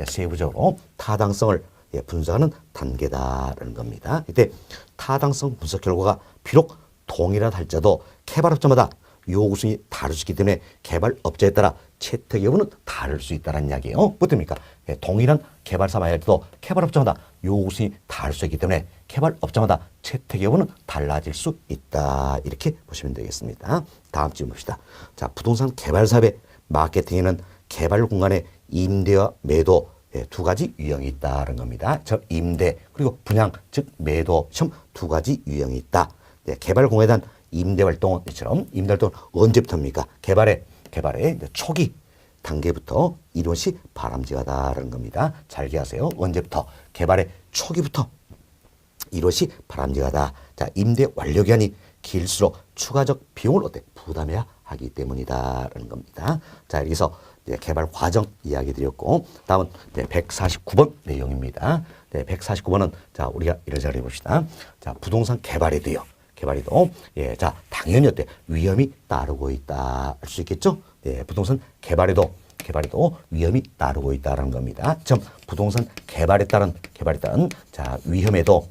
세부적으로 타당성을 분석하는 단계다라는 겁니다. 이때 타당성 분석 결과가 비록 동일하다 할지라도 개발업자마다 요구수준이 다를 수 있기 때문에 개발업자에 따라 채택 여부는 다를 수 있다는 이야기예요. 뭐 때문입니까? 동일한 개발사업을 할 때도 개발업자마다 요구수준이 다를 수 있기 때문에 개발업자마다 채택 여부는 달라질 수 있다. 이렇게 보시면 되겠습니다. 다음 질문 봅시다. 자, 부동산 개발사업의 마케팅에는 개발 공간의 임대와 매도 두 가지 유형이 있다는 겁니다. 즉 임대 그리고 분양, 즉 매도 두 가지 유형이 있다. 개발 공간에 대한 임대 활동은 이처럼 임대 활동은 언제부터입니까? 개발의 초기 단계부터 이것이 바람직하다는 겁니다. 잘 기억하세요. 언제부터? 개발의 초기부터 이것이 바람직하다. 자, 임대 완료 기간이 길수록 추가적 비용을 어때? 부담해야 하기 때문이다라는 겁니다. 자, 여기서 이제 개발 과정 이야기 드렸고, 다음은 이제 149번 내용입니다. 네, 149번은 자, 우리가 이런 식으로 해봅시다. 자, 부동산 개발에도요. 개발에도 예, 자, 당연히 어때? 위험이 따르고 있다. 할 수 있겠죠? 예, 부동산 개발에도 위험이 따르고 있다라는 겁니다. 부동산 개발에 따른 자, 위험에도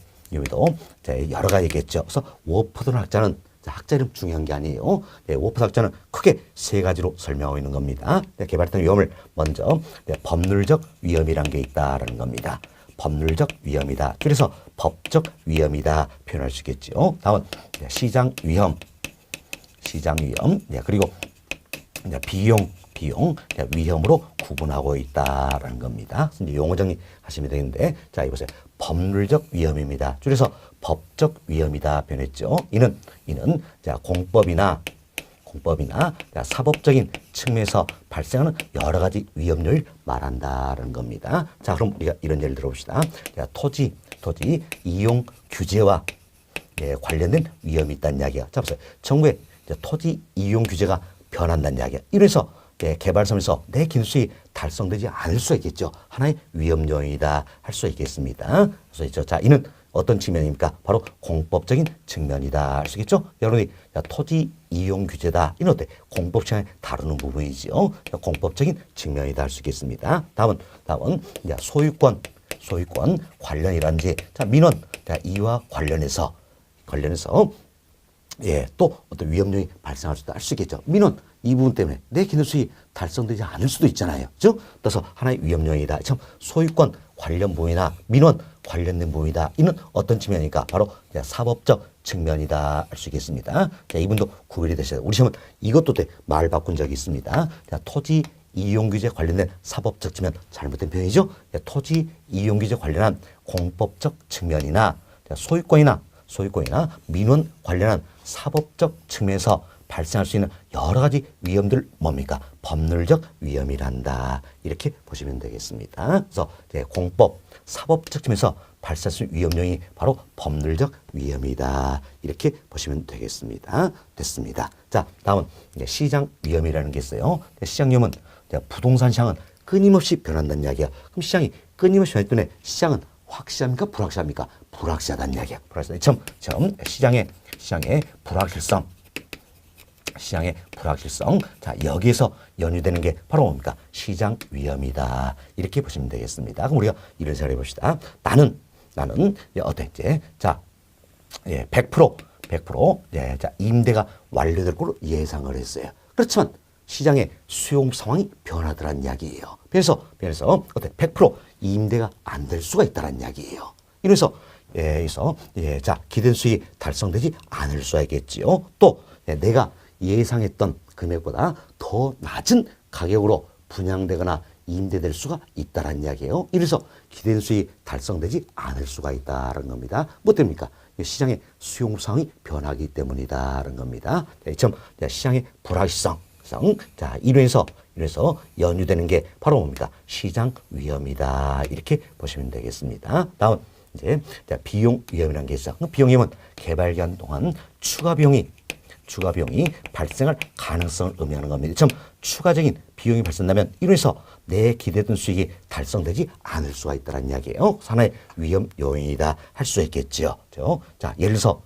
자, 여러 가지겠죠. 그래서 워포드 학자는 자, 학자 이름 중요한 게 아니에요. 네, 워포드 학자는 크게 세 가지로 설명하고 있는 겁니다. 네, 개발에 따른 위험을 먼저 네, 법률적 위험이라는 게 있다라는 겁니다. 법률적 위험이다. 그래서 법적 위험이다 표현할 수 있겠죠. 다음은 네, 시장 위험, 네, 그리고 네, 비용 위험으로 구분하고 있다라는 겁니다. 이제 용어 정리하시면 되는데, 자, 이보세요. 법률적 위험입니다. 줄여서 법적 위험이다 변했죠. 이는 자, 공법이나 자, 사법적인 측면에서 발생하는 여러 가지 위험률을 말한다라는 겁니다. 자, 그럼 우리가 이런 예를 들어봅시다. 자, 토지 이용 규제와 예, 관련된 위험이 있다는 이야기야. 자, 보세요. 정부의 토지 이용 규제가 변한다는 이야기야. 이래서 예, 개발선에서 내 기술이 달성되지 않을 수 있겠죠. 하나의 위험 요인이다 할 수 있겠습니다. 그래서 자, 이는 어떤 측면입니까? 바로 공법적인 측면이다 할 수 있겠죠. 여러분이 토지 이용 규제다. 이는 어때? 공법 시간에 다루는 부분이죠. 공법적인 측면이다 할 수 있겠습니다. 다음은 소유권 관련이란지, 자, 민원, 자, 이와 관련해서 예, 또 어떤 위험 요인이 발생할 수도 할 수 있겠죠. 민원 이 부분 때문에 내 기능 수익이 달성되지 않을 수도 있잖아요. 그죠? 그래서 하나의 위험 요인이다. 참 소유권 관련 부분이나 민원 관련된 부분이다. 이는 어떤 측면이니까 바로 사법적 측면이다 할 수 있겠습니다. 자, 이분도 구별이 되셔야 돼요. 우리 시험은 이것도 말 바꾼 적이 있습니다. 자, 토지 이용 규제 관련된 사법적 측면 잘못된 표현이죠. 자, 토지 이용 규제 관련한 공법적 측면이나 자, 소유권이나 민원 관련한 사법적 측면에서 발생할 수 있는 여러 가지 위험들 뭡니까? 법률적 위험이란다. 이렇게 보시면 되겠습니다. 그래서 공법, 사법적 측면에서 발생할 수 있는 위험 요인이 바로 법률적 위험이다. 이렇게 보시면 되겠습니다. 됐습니다. 자, 다음은 시장 위험이라는 게 있어요. 시장 위험은 부동산 시장은 끊임없이 변한다는 이야기야. 그럼 시장이 끊임없이 변하기 때문에 시장은 확실합니까? 불확실합니까? 불확실하다는 이야기야. 불확실하다. 시장의 불확실성. 자, 여기에서 연유되는 게 바로 뭡니까? 시장 위험이다. 이렇게 보시면 되겠습니다. 그럼 우리가 이런 생각을 해봅시다. 나는 어땠지? 자, 예, 100% 예, 자, 임대가 완료될 걸로 예상을 했어요. 그렇지만 시장의 수용 상황이 변하더란 이야기예요. 그래서 어때? 100% 임대가 안 될 수가 있다는 이야기예요. 이래서 자, 기대된 수익이 달성되지 않을 수가 있겠지요. 또 내가 예상했던 금액보다 더 낮은 가격으로 분양되거나 임대될 수가 있다는 이야기예요. 이래서 기대된 수익이 달성되지 않을 수가 있다는 겁니다. 뭐 때문입니까? 시장의 수용 상황이 변하기 때문이다는 겁니다. 시장의 불확실성. 자, 이래서 연유되는 게 바로 뭡니까? 시장 위험이다. 이렇게 보시면 되겠습니다. 다음 이제 비용 위험이라는 게 있어. 비용 위험은 개발 기간 동안 추가 비용이 발생할 가능성을 의미하는 겁니다. 추가적인 비용이 발생한다면 이로해서 내 기대된 수익이 달성되지 않을 수가 있다는 이야기예요. 하나의 위험 요인이다 할 수 있겠죠. 자, 예를 들어서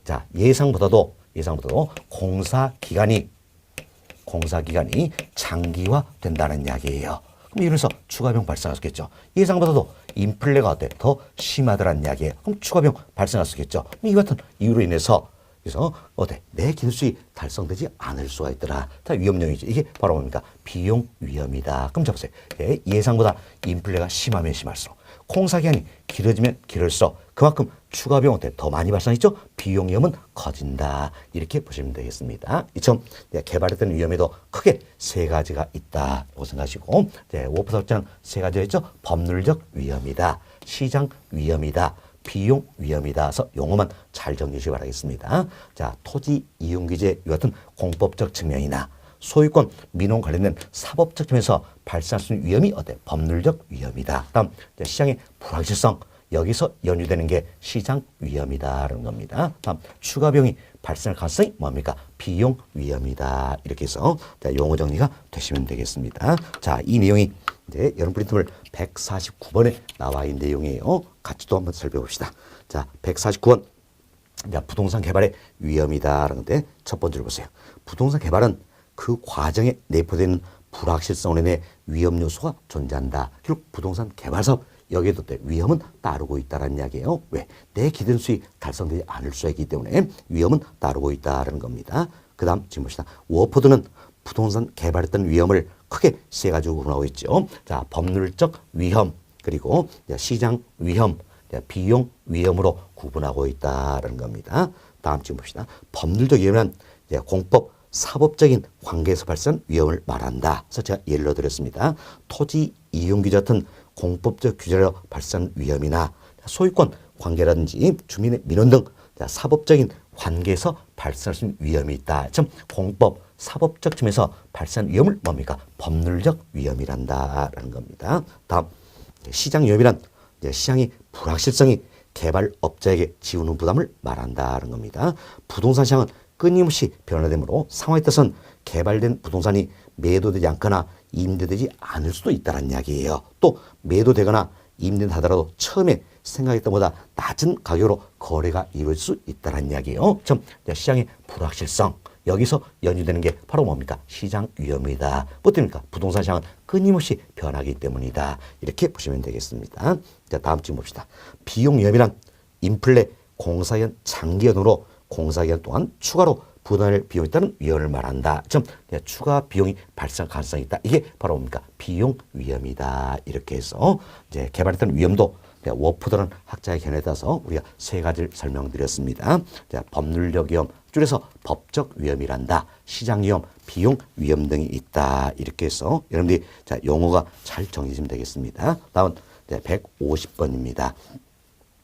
자, 예상보다도 공사 기간이 장기화된다는 이야기예요. 그럼 이래서 추가 비용 발생할 수 있겠죠. 예상보다도 인플레가 어때? 더 심하더라는 이야기예요. 그럼 추가 비용 발생할 수 있겠죠. 이 같은 이유로 인해서 어때? 내 기술이 달성되지 않을 수가 있더라. 자, 위험 요인이죠. 이게 바로 뭡니까? 비용 위험이다. 그럼 잡으세요. 예상보다 인플레가 심하면 심할수록, 공사 기간이 길어지면 길을수록 그만큼 추가 비용 어때? 더 많이 발생했죠? 비용 위험은 커진다. 이렇게 보시면 되겠습니다. 이처럼 개발했던 위험에도 크게 세 가지가 있다고 생각하시고, 워프석자는 세 가지가 있죠? 법률적 위험이다, 시장 위험이다, 비용 위험이다. 그래서 용어만 잘 정리해 주시기 바라겠습니다. 자, 토지 이용 규제 같은 공법적 측면이나 소유권, 민원 관련된 사법적 측면에서 발생할 수 있는 위험이 어때? 법률적 위험이다. 다음 시장의 불확실성. 여기서 연유되는 게 시장 위험이다라는 겁니다. 다음 추가 비용이 발생할 가능성이 뭡니까? 비용 위험이다. 이렇게 해서 자, 용어 정리가 되시면 되겠습니다. 자, 이 내용이 이제 여러분 프린트물 149번에 나와 있는 내용이에요. 같이 또 한번 살펴봅시다. 자, 149번. 자, 부동산 개발의 위험이다라는데 첫 번째로 보세요. 부동산 개발은 그 과정에 내포되는 불확실성으로 인해 위험 요소가 존재한다. 결국 부동산 개발 사업 여기에도 위험은 따르고 있다는 이야기예요. 왜? 내 기대된 수익 달성되지 않을 수 있기 때문에 위험은 따르고 있다는 겁니다. 그 다음 지금 봅시다. 워포드는 부동산 개발했던 위험을 크게 세 가지로 구분하고 있죠. 자, 법률적 위험, 그리고 시장 위험, 비용 위험으로 구분하고 있다는 겁니다. 다음 지금 봅시다. 법률적 위험은 공법, 사법적인 관계에서 발생한 위험을 말한다. 그래서 제가 예를 들었습니다. 토지 이용 규제 같은 공법적 규제로 발생한 위험이나 소유권 관계라든지 주민의 민원 등 사법적인 관계에서 발생할 수 있는 위험이 있다. 즉 공법, 사법적 측면에서 발생한 위험을 뭡니까? 법률적 위험이란다라는 겁니다. 다음 시장 위험이란 시장의 불확실성이 개발업자에게 지우는 부담을 말한다는 겁니다. 부동산 시장은 끊임없이 변화되므로 상황에 따라서는 개발된 부동산이 매도되지 않거나 임대되지 않을 수도 있다는 이야기예요. 또 매도되거나 임대하더라도 처음에 생각했던 것보다 낮은 가격으로 거래가 이루어질 수 있다는 이야기예요. 좀 시장의 불확실성, 여기서 연유되는 게 바로 뭡니까? 시장 위험이다. 뭐 때문입니까? 부동산 시장은 끊임없이 변하기 때문이다. 이렇게 보시면 되겠습니다. 자, 다음 주 봅시다. 비용 위험이란 인플레 공사기간 장기연으로 공사기간 동안 추가로 부담할 비용이 있다는 위험을 말한다. 좀 추가 비용이 발생할 가능성이 있다. 이게 바로 뭡니까? 비용 위험이다. 이렇게 해서 이제 개발했던 위험도 워포드라는 학자의 견해에 따라서 우리가 세 가지를 설명드렸습니다. 자, 법률적 위험, 줄여서 법적 위험이란다. 시장 위험, 비용 위험 등이 있다. 이렇게 해서 여러분들이 자, 용어가 잘 정리되시면 되겠습니다. 다음 150번입니다.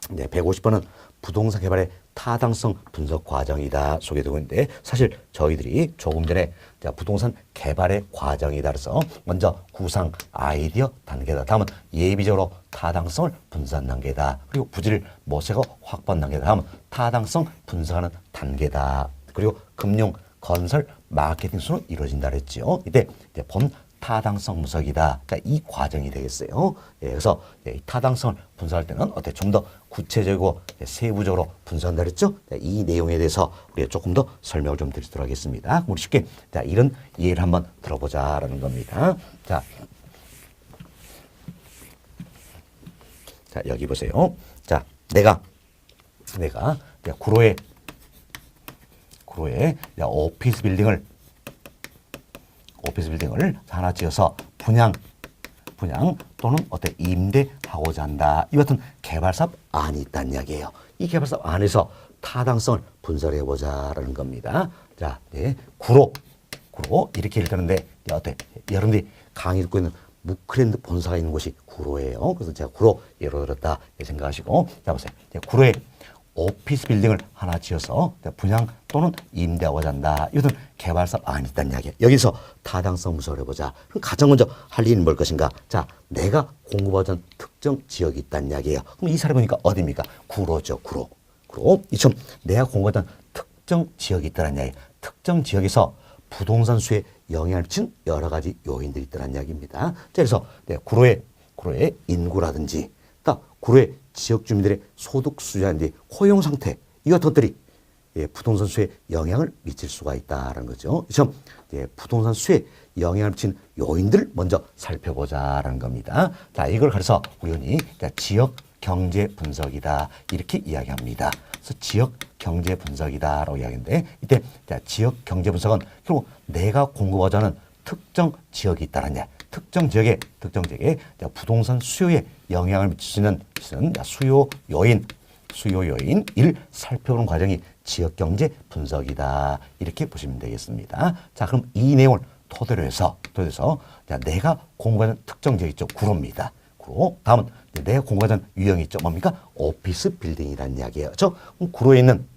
150번은 부동산 개발의 타당성 분석 과정이다 소개되고 있는데 사실 저희들이 조금 전에 부동산 개발의 과정이다 그래서 먼저 구상 아이디어 단계다. 다음은 예비적으로 타당성을 분석하는 단계다. 그리고 부지를 모색하고 확보하는 단계다. 다음은 타당성 분석하는 단계다. 그리고 금융, 건설, 마케팅 순으로 이루어진다 그랬죠. 이때 이제 본 타당성 분석이다. 그러니까 이 과정이 되겠어요. 예, 그래서 이 타당성을 분석할 때는 어때 좀 더 구체적이고 세부적으로 분석한다 그랬죠. 이 내용에 대해서 우리가 조금 더 설명을 좀 드리도록 하겠습니다. 우리 쉽게 자, 이런 예를 한번 들어보자라는 겁니다. 자, 여기 보세요. 자, 내가 구로에 오피스 빌딩을 하나 지어서 분양 또는 어때 임대하고자 한다. 이 같은 개발사업 안이 있다는 이야기예요. 이 개발사업 안에서 타당성을 분석해 보자라는 겁니다. 자, 구로 이렇게 읽었는데 어때? 여러분들이 강의 듣고 있는 무크랜드 본사가 있는 곳이 구로예요. 그래서 제가 구로 예로 들었다 생각하시고 자 보세요. 구로에 오피스 빌딩을 하나 지어서 분양 또는 임대하고자 한다. 이것은 개발사업 안이 있다는 이야기예요. 여기서 타당성 분석을 해보자. 그럼 가장 먼저 할 일은 뭘 것인가? 자, 내가 공급하던 특정 지역이 있다는 이야기예요. 그럼 이 사람이 보니까 어디입니까? 구로죠. 구로. 이처럼 내가 공급하던 특정 지역이 있다는 이야기예요. 특정 지역에서 부동산 수에 영향을 미친 여러 가지 요인들이 있다는 이야기입니다. 자, 그래서 구로의 인구라든지 구로의 지역 주민들의 소득 수준이라든지 고용 상태 이 같은 것들이 부동산 수에 영향을 미칠 수가 있다는 거죠. 그래서 부동산 수에 영향을 미친 요인들을 먼저 살펴보자라는 겁니다. 자, 이걸 가려서 우연히 지역 경제 분석이다 이렇게 이야기합니다. 그래서 지역 경제 분석이다라고 이야기하는데 이때 지역 경제 분석은 결국 내가 공급하자는 특정 지역이 있다는 게 특정 지역에 부동산 수요에 영향을 미치는 수요 요인을 살펴보는 과정이 지역 경제 분석이다. 이렇게 보시면 되겠습니다. 자, 그럼 이 내용을 토대로 해서 자, 내가 공부하는 특정 지역 있죠. 구로입니다. 구로. 다음은 내가 공부하는 유형이 있죠. 뭡니까? 오피스 빌딩이라는 이야기예요. 그럼 구로에 있는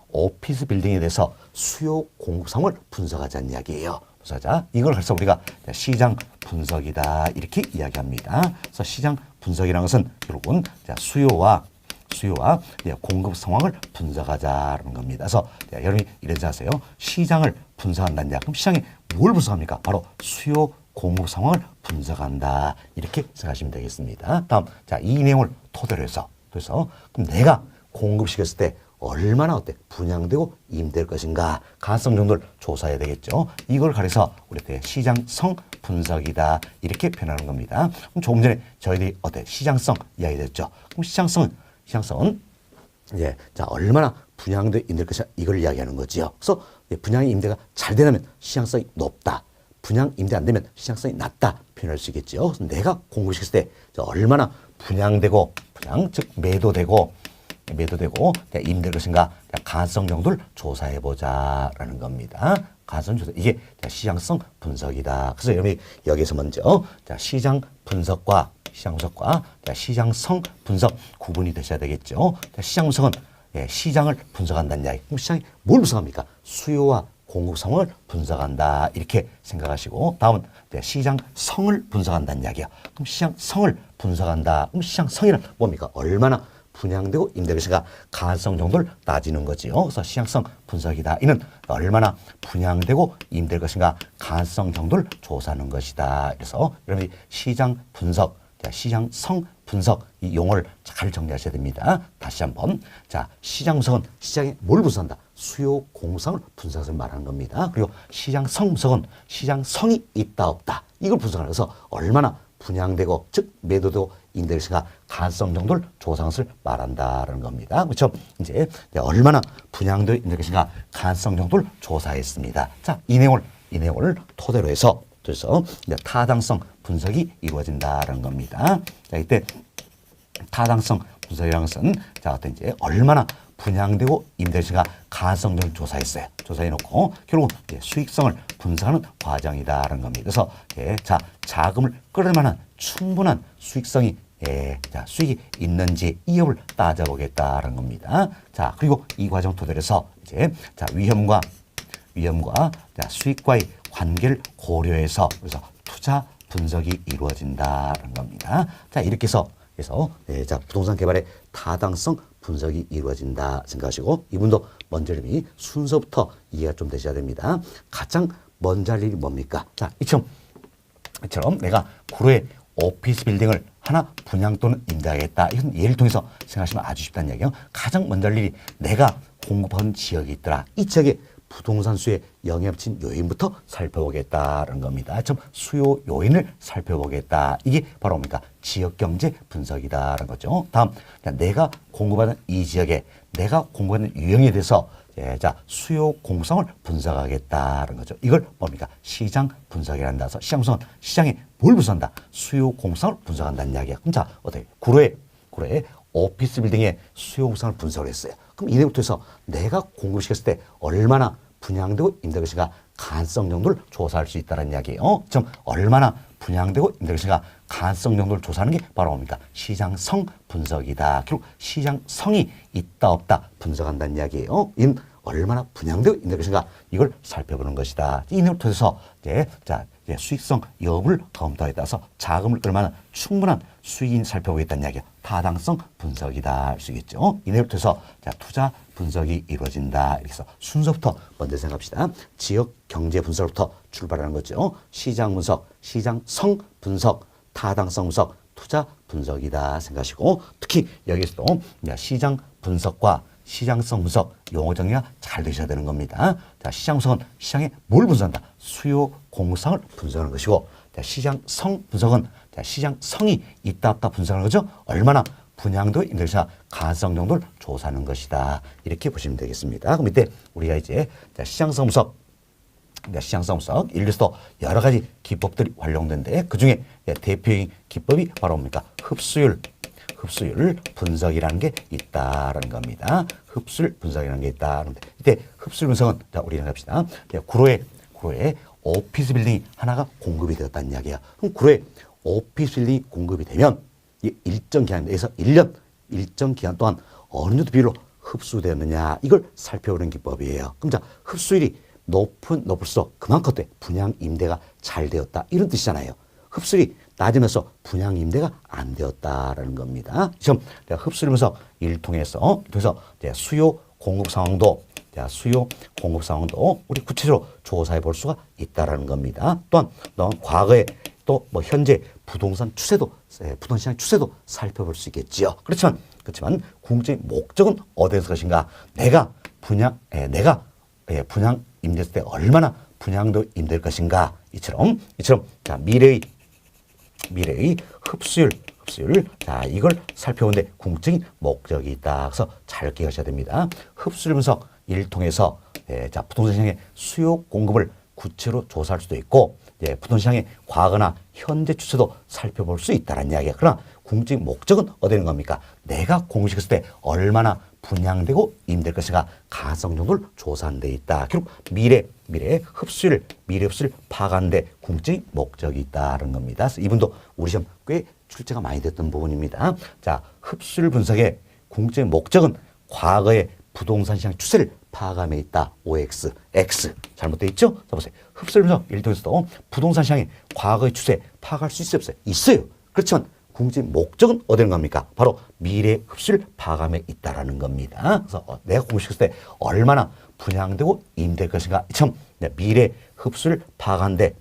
오피스 빌딩에 대해서 수요 공급 상황을 분석하자는 이야기예요. 자, 이걸 해서 우리가 시장 분석이다 이렇게 이야기합니다. 그래서 시장 분석이라는 것은 결국은 수요와 수요와 공급 상황을 분석하자라는 겁니다. 그래서 여러분이 이러지 않으세요. 시장을 분석한다냐? 그럼 시장이 뭘 분석합니까? 바로 수요 공급 상황을 분석한다. 이렇게 생각하시면 되겠습니다. 다음, 자, 이 내용을 토대로 해서 그래서 그럼 내가 공급시켰을 때 얼마나 분양되고 임대될 것인가 가능성 정도를 조사해야 되겠죠. 이걸 가려서 우리 시장성 분석이다 이렇게 표현하는 겁니다. 그럼 조금 전에 저희들이 시장성 이야기했죠. 그럼 시장성은 이제 자 얼마나 분양돼 임대될 것이냐 이걸 이야기하는 거지요. 그래서 분양 임대가 잘 되면 시장성이 높다. 분양 임대 안 되면 시장성이 낮다 표현할 수 있겠죠. 그래서 내가 공급시켰을 때 얼마나 분양되고 분양 즉 매도되고 임대될 것인가 가능성 정도를 조사해 보자라는 겁니다. 가능성 조사 이게 시장성 분석이다. 그래서 여러분이 여기서 먼저 시장 분석과 시장성 분석 구분이 되셔야 되겠죠. 시장 분석은 시장을 분석한다는 이야기. 그럼 시장이 뭘 분석합니까? 수요와 공급 상황을 분석한다 이렇게 생각하시고 다음은 시장성을 분석한다는 이야기야. 그럼 시장성을 분석한다. 그럼 시장성이란 뭡니까? 얼마나 분양되고 임대될 것인가 가능성 정도를 따지는 거지요. 그래서 시장성 분석이다. 이는 얼마나 분양되고 임대될 것인가 가능성 정도를 조사하는 것이다. 그래서 여러분이 시장 분석, 시장성 분석 이 용어를 잘 정리하셔야 됩니다. 다시 한번 자 시장 분석은 시장에 뭘 분석한다? 수요 공급상을 분석해서 말하는 겁니다. 그리고 시장성 분석은 시장성이 있다 없다 이걸 분석하는 거서 얼마나 분양되고 즉 매도되고 임대될 것인가 가능성 정도를 조사하는 것을 말한다라는 겁니다. 그렇죠? 이제 얼마나 분양되고 임대될 것인가 가능성 정도를 조사했습니다. 자, 이 내용을 토대로 해서 그래서 타당성 분석이 이루어진다라는 겁니다. 자, 이때 타당성 분석이라는 것은 자, 이제 얼마나 분양되고 임대될 것인가 가능성 정도를 조사했어요. 조사해놓고 결국 수익성을 분석하는 과정이다라는 겁니다. 그래서 자 자금을 끌을 만한 충분한 수익성이 수익이 있는지 이 여부를 따져보겠다라는 겁니다. 자 그리고 이 과정 토대로 해서 이제 자 위험과 수익과의 관계를 고려해서 그래서 투자 분석이 이루어진다는 겁니다. 자 이렇게 해서 자 부동산 개발의 타당성 분석이 이루어진다 생각하시고 이분도 먼저 이름이 순서부터 이해가 좀 되셔야 됩니다. 가장 먼저 할 일이 뭡니까? 자 이처럼 내가 구로에 오피스 빌딩을 하나 분양 또는 임대하겠다. 이건 예를 통해서 생각하시면 아주 쉽다는 이야기예요. 가장 먼저 할 일이 내가 공급하는 지역이 있더라. 이 지역에 부동산 수요에 영향을 미친 요인부터 살펴보겠다는 겁니다. 좀 수요 요인을 살펴보겠다. 이게 바로 뭡니까? 지역경제 분석이다라는 거죠. 다음, 내가 공급하는 이 지역에 내가 공급하는 유형에 대해서 자 수요 공급성을 분석하겠다는 거죠. 이걸 뭡니까? 시장 분석이란다. 그래서 시장 분석은 시장에 뭘 분석한다? 수요 공급성을 분석한다는 이야기야. 그럼 자 어떻게? 구로에 오피스 빌딩의 수요 공급성을 분석을 했어요. 그럼 이때부터 해서 내가 공급시켰을 때 얼마나 분양되고 임대될 것인가 가능성 정도를 조사할 수 있다는 이야기예요. 좀 얼마나 분양되고 임대될 것인가 가능성 정도를 조사하는 게 바로 뭡니까? 시장성 분석이다. 결국 시장성이 있다 없다 분석한다는 이야기예요. 이는 얼마나 분양되고 임대될 것인가 이걸 살펴보는 것이다. 이 내용을 통해서 수익성 여부를 검토에 따라서 자금을 얼마나 충분한 수익인 살펴보겠다는 이야기야. 타당성 분석이다 할 수 있겠죠. 이 내용을 통해서 투자 분석이 이루어진다. 이렇게 해서 순서부터 먼저 생각합시다. 지역 경제 분석부터 출발하는 거죠. 시장 분석, 시장성 분석, 타당성 분석, 투자 분석이다 생각하시고 특히 여기서도 시장 분석과 시장성 분석 용어 정리가 잘 되셔야 되는 겁니다. 자, 시장 분석은 시장에 뭘 분석한다? 수요 공급상을 분석하는 것이고 시장성 분석은 시장성이 있다 없다 분석하는 거죠. 얼마나 분양도 임대차 가능성 정도를 조사하는 것이다. 이렇게 보시면 되겠습니다. 그럼 이때 우리가 이제 시장성 분석 일리스도 여러 가지 기법들이 활용되는데 그 중에 대표적인 기법이 바로 뭡니까? 흡수율 분석이라는 게 있다라는 겁니다. 흡수율 분석이라는 게 있다는데 이때 흡수율 분석은 우리는 합시다. 구로에 오피스 빌딩이 하나가 공급이 되었다는 이야기야. 그럼 구로에 오피스 빌딩이 공급이 되면 일정 기간 내에서 1년 일정 기간 동안 어느 정도 비율로 흡수되었느냐 이걸 살펴보는 기법이에요. 그럼 자 흡수율이 높을수록 그만큼 분양 임대가 잘 되었다 이런 뜻이잖아요. 흡수율이 낮으면서 분양 임대가 안 되었다라는 겁니다. 지금 흡수율 분석 일 통해서 수요 공급 상황도 우리 구체적으로 조사해 볼 수가 있다라는 겁니다. 또한 과거에 또 뭐 현재 부동산 추세도 부동산 시장 추세도 살펴볼 수 있겠지요. 그렇지만 궁극적인 목적은 어디에서 것인가? 내가 분양 임대했을 때 얼마나 분양도 임대될 것인가? 이처럼 자, 미래의 흡수율 자, 이걸 살펴보는데 궁극적인 목적이 있다. 그래서 잘 기억하셔야 됩니다. 흡수율 분석 일 통해서 자, 부동산 시장의 수요 공급을 구체로 조사할 수도 있고 부동산 시장의 과거나 현재 추세도 살펴볼 수 있다는 이야기야. 그러나 궁극적인 목적은 어디 있는 겁니까? 내가 공시했을 때 얼마나 분양되고 임대될 것인가 가능성 정도를 조사한 데 있다. 결국 미래 흡수율 파악하는 데 궁극적인 목적이 있다는 겁니다. 그래서 이분도 우리 시험 꽤 출제가 많이 됐던 부분입니다. 자, 흡수율 분석의 궁극적인 목적은 과거의 부동산 시장 추세를 파악함에 있다. OX, X. 잘못되어 있죠? 자, 보세요. 흡수율 분석 예를 들어서도 부동산 시장의 과거의 추세 파악할 수 있어요? 없어요? 있어요. 그렇지만 궁극적인 목적은 어디는 겁니까? 바로 미래 흡수율 파악함에 있다라는 겁니다. 그래서 내가 공식했을 때 얼마나 분양되고 임대될 것인가? 참 미래 흡수율 파악한데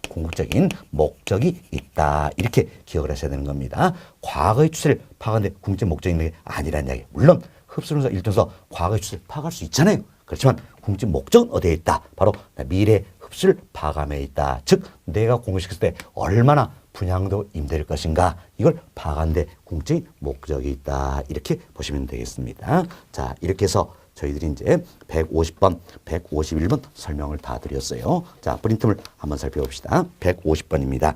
궁극적인 목적이 있다. 이렇게 기억을 하셔야 되는 겁니다. 과거의 추세를 파악하는데 궁극적인 목적이 있는 게 아니라는 이야기. 물론 흡수율에서 일전서 과거의 추세를 파악할 수 있잖아요. 그렇지만 궁극적인 목적은 어디에 있다? 바로 미래 흡수율 파악함에 있다. 즉 내가 공시했을 때 얼마나 분양도 임대될 것인가 이걸 파악하는데 궁극적인 목적이 있다. 이렇게 보시면 되겠습니다. 자, 이렇게 해서 저희들이 이제 150번, 151번 설명을 다 드렸어요. 자, 프린트물 한번 살펴봅시다. 150번입니다.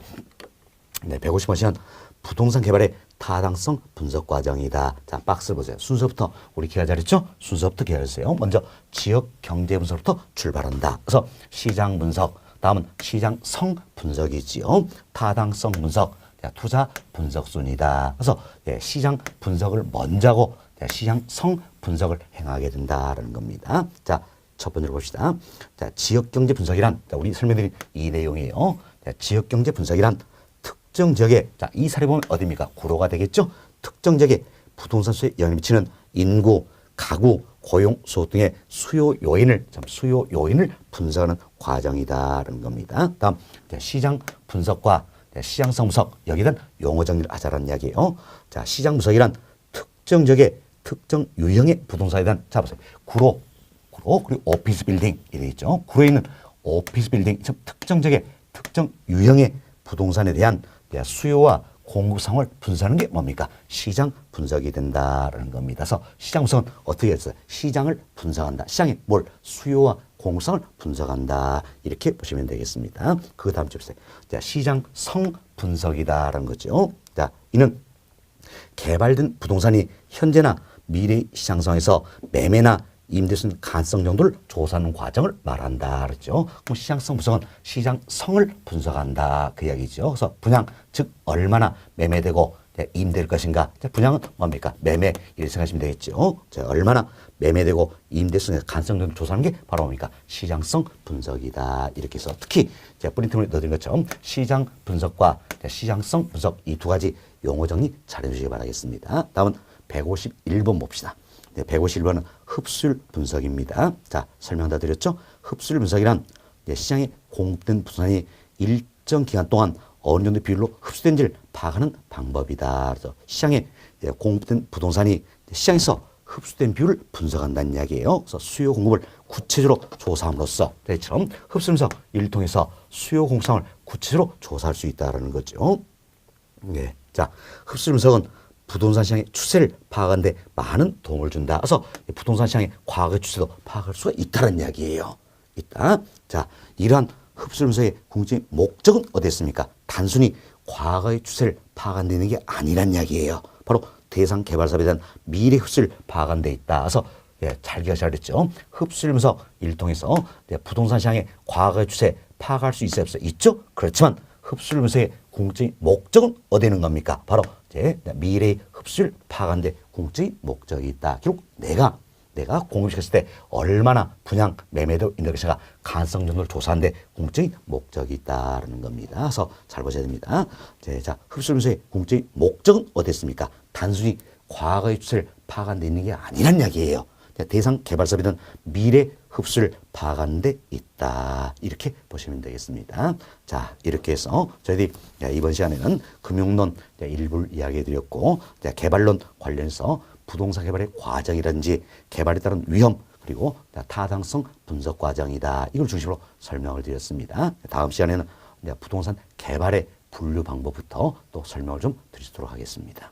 네, 150번 시간 부동산 개발의 타당성 분석 과정이다. 자, 박스를 보세요. 순서부터 우리 기가 잘했죠? 순서부터 기다렸어요. 먼저 지역 경제 분석부터 출발한다. 그래서 시장 분석, 다음은 시장성 분석이지요. 타당성 분석, 투자 분석 순이다. 그래서 시장 분석을 먼저 하고 시장성 분석을 행하게 된다라는 겁니다. 자, 첫 번째로 봅시다. 자, 지역경제 분석이란 우리 설명드린 이 내용이에요. 자, 지역경제 분석이란 특정 지역에 이 사례 보면 어디입니까? 구로가 되겠죠. 특정 지역에 부동산 수에 영향을 미치는 인구, 가구, 고용, 소득 등의 수요 요인을 분석하는 과정이다라는 겁니다. 다음 시장 분석과 시장성 분석 여기에 대한 용어 정리를 하자라는 이야기예요. 자, 시장 분석이란 특정 지역의 특정 유형의 부동산에 대한 자 보세요. 구로 그리고 오피스 빌딩 이렇게 있죠. 구로에 있는 오피스 빌딩 특정 지역의 특정 유형의 부동산에 대한 수요와 공급 상황을 분석하는 게 뭡니까? 시장 분석이 된다라는 겁니다. 그래서 시장 분석은 어떻게 했어요? 시장을 분석한다. 시장의 뭘? 수요와 공급상을 분석한다. 이렇게 보시면 되겠습니다. 그 다음 주 보세요. 자, 시장성 분석이다라는 거죠. 자, 이는 개발된 부동산이 현재나 미래 시장 상황에서 매매나 임대수 가능성 정도를 조사하는 과정을 말한다. 그렇죠? 그럼 시장성 분석은 시장성을 분석한다. 그 이야기죠. 그래서 분양, 즉 얼마나 매매되고 임대될 것인가. 분양은 뭡니까? 매매 이렇게 생각하시면 되겠죠. 자, 얼마나 매매되고 임대수의 가능성 정도를 조사하는 게 바로 뭡니까? 시장성 분석이다. 이렇게 해서 특히 제가 프린트물에 넣어드린 것처럼 시장 분석과 시장성 분석 이 두 가지 용어 정리 잘 해주시기 바라겠습니다. 다음은 151번 봅시다. 네, 151번은 흡수율 분석입니다. 자, 설명 다 드렸죠? 흡수율 분석이란 시장에 공급된 부동산이 일정 기간 동안 어느 정도 비율로 흡수된지를 파악하는 방법이다. 그래서 시장에 공급된 부동산이 시장에서 흡수된 비율을 분석한다는 이야기예요. 그래서 수요 공급을 구체적으로 조사함으로써 이처럼 흡수 분석 을 통해서 수요 공급상을 구체적으로 조사할 수 있다는 거죠. 네, 자, 흡수 분석은 부동산 시장의 추세를 파악하는 데 많은 도움을 준다. 그래서 부동산 시장의 과거의 추세도 파악할 수가 있다는 이야기예요. 있다. 자, 이러한 흡수 분석의 궁극적인 목적은 어디 있습니까? 단순히 과거의 추세를 파악하는 게 아니란 이야기예요. 바로 대상 개발 사업에 대한 미래 흡수를 파악하는 데 있다. 그래서 잘 기억하셔야 겠죠. 흡수율 분석 일 통해서 부동산 시장의 과거의 추세 파악할 수 있어요? 없어요? 있죠? 그렇지만 흡수율 분석의 궁극적인 목적은 어디 있는 겁니까? 바로 미래의 흡수율 파악하는 데 궁극적인 목적이 있다. 결국 내가 내가 공급시켰을 때 얼마나 분양, 매매도 있는 것인가 가능성 정도를 조사하는데 궁극적인 목적이 있다는 겁니다. 그래서 잘 보셔야 됩니다. 자, 흡수문서의 궁극적인 목적은 어땠습니까? 단순히 과거의 추세를 파악하는 데 있는 게 아니란 이야기예요. 대상 개발 사업이든 미래 흡수를 파악하는 데 있다. 이렇게 보시면 되겠습니다. 자, 이렇게 해서 저희들이 이번 시간에는 금융론 일부를 이야기해 드렸고, 개발론 관련해서 부동산 개발의 과정이라든지 개발에 따른 위험, 그리고 타당성 분석 과정이다. 이걸 중심으로 설명을 드렸습니다. 다음 시간에는 부동산 개발의 분류 방법부터 또 설명을 좀 드리도록 하겠습니다.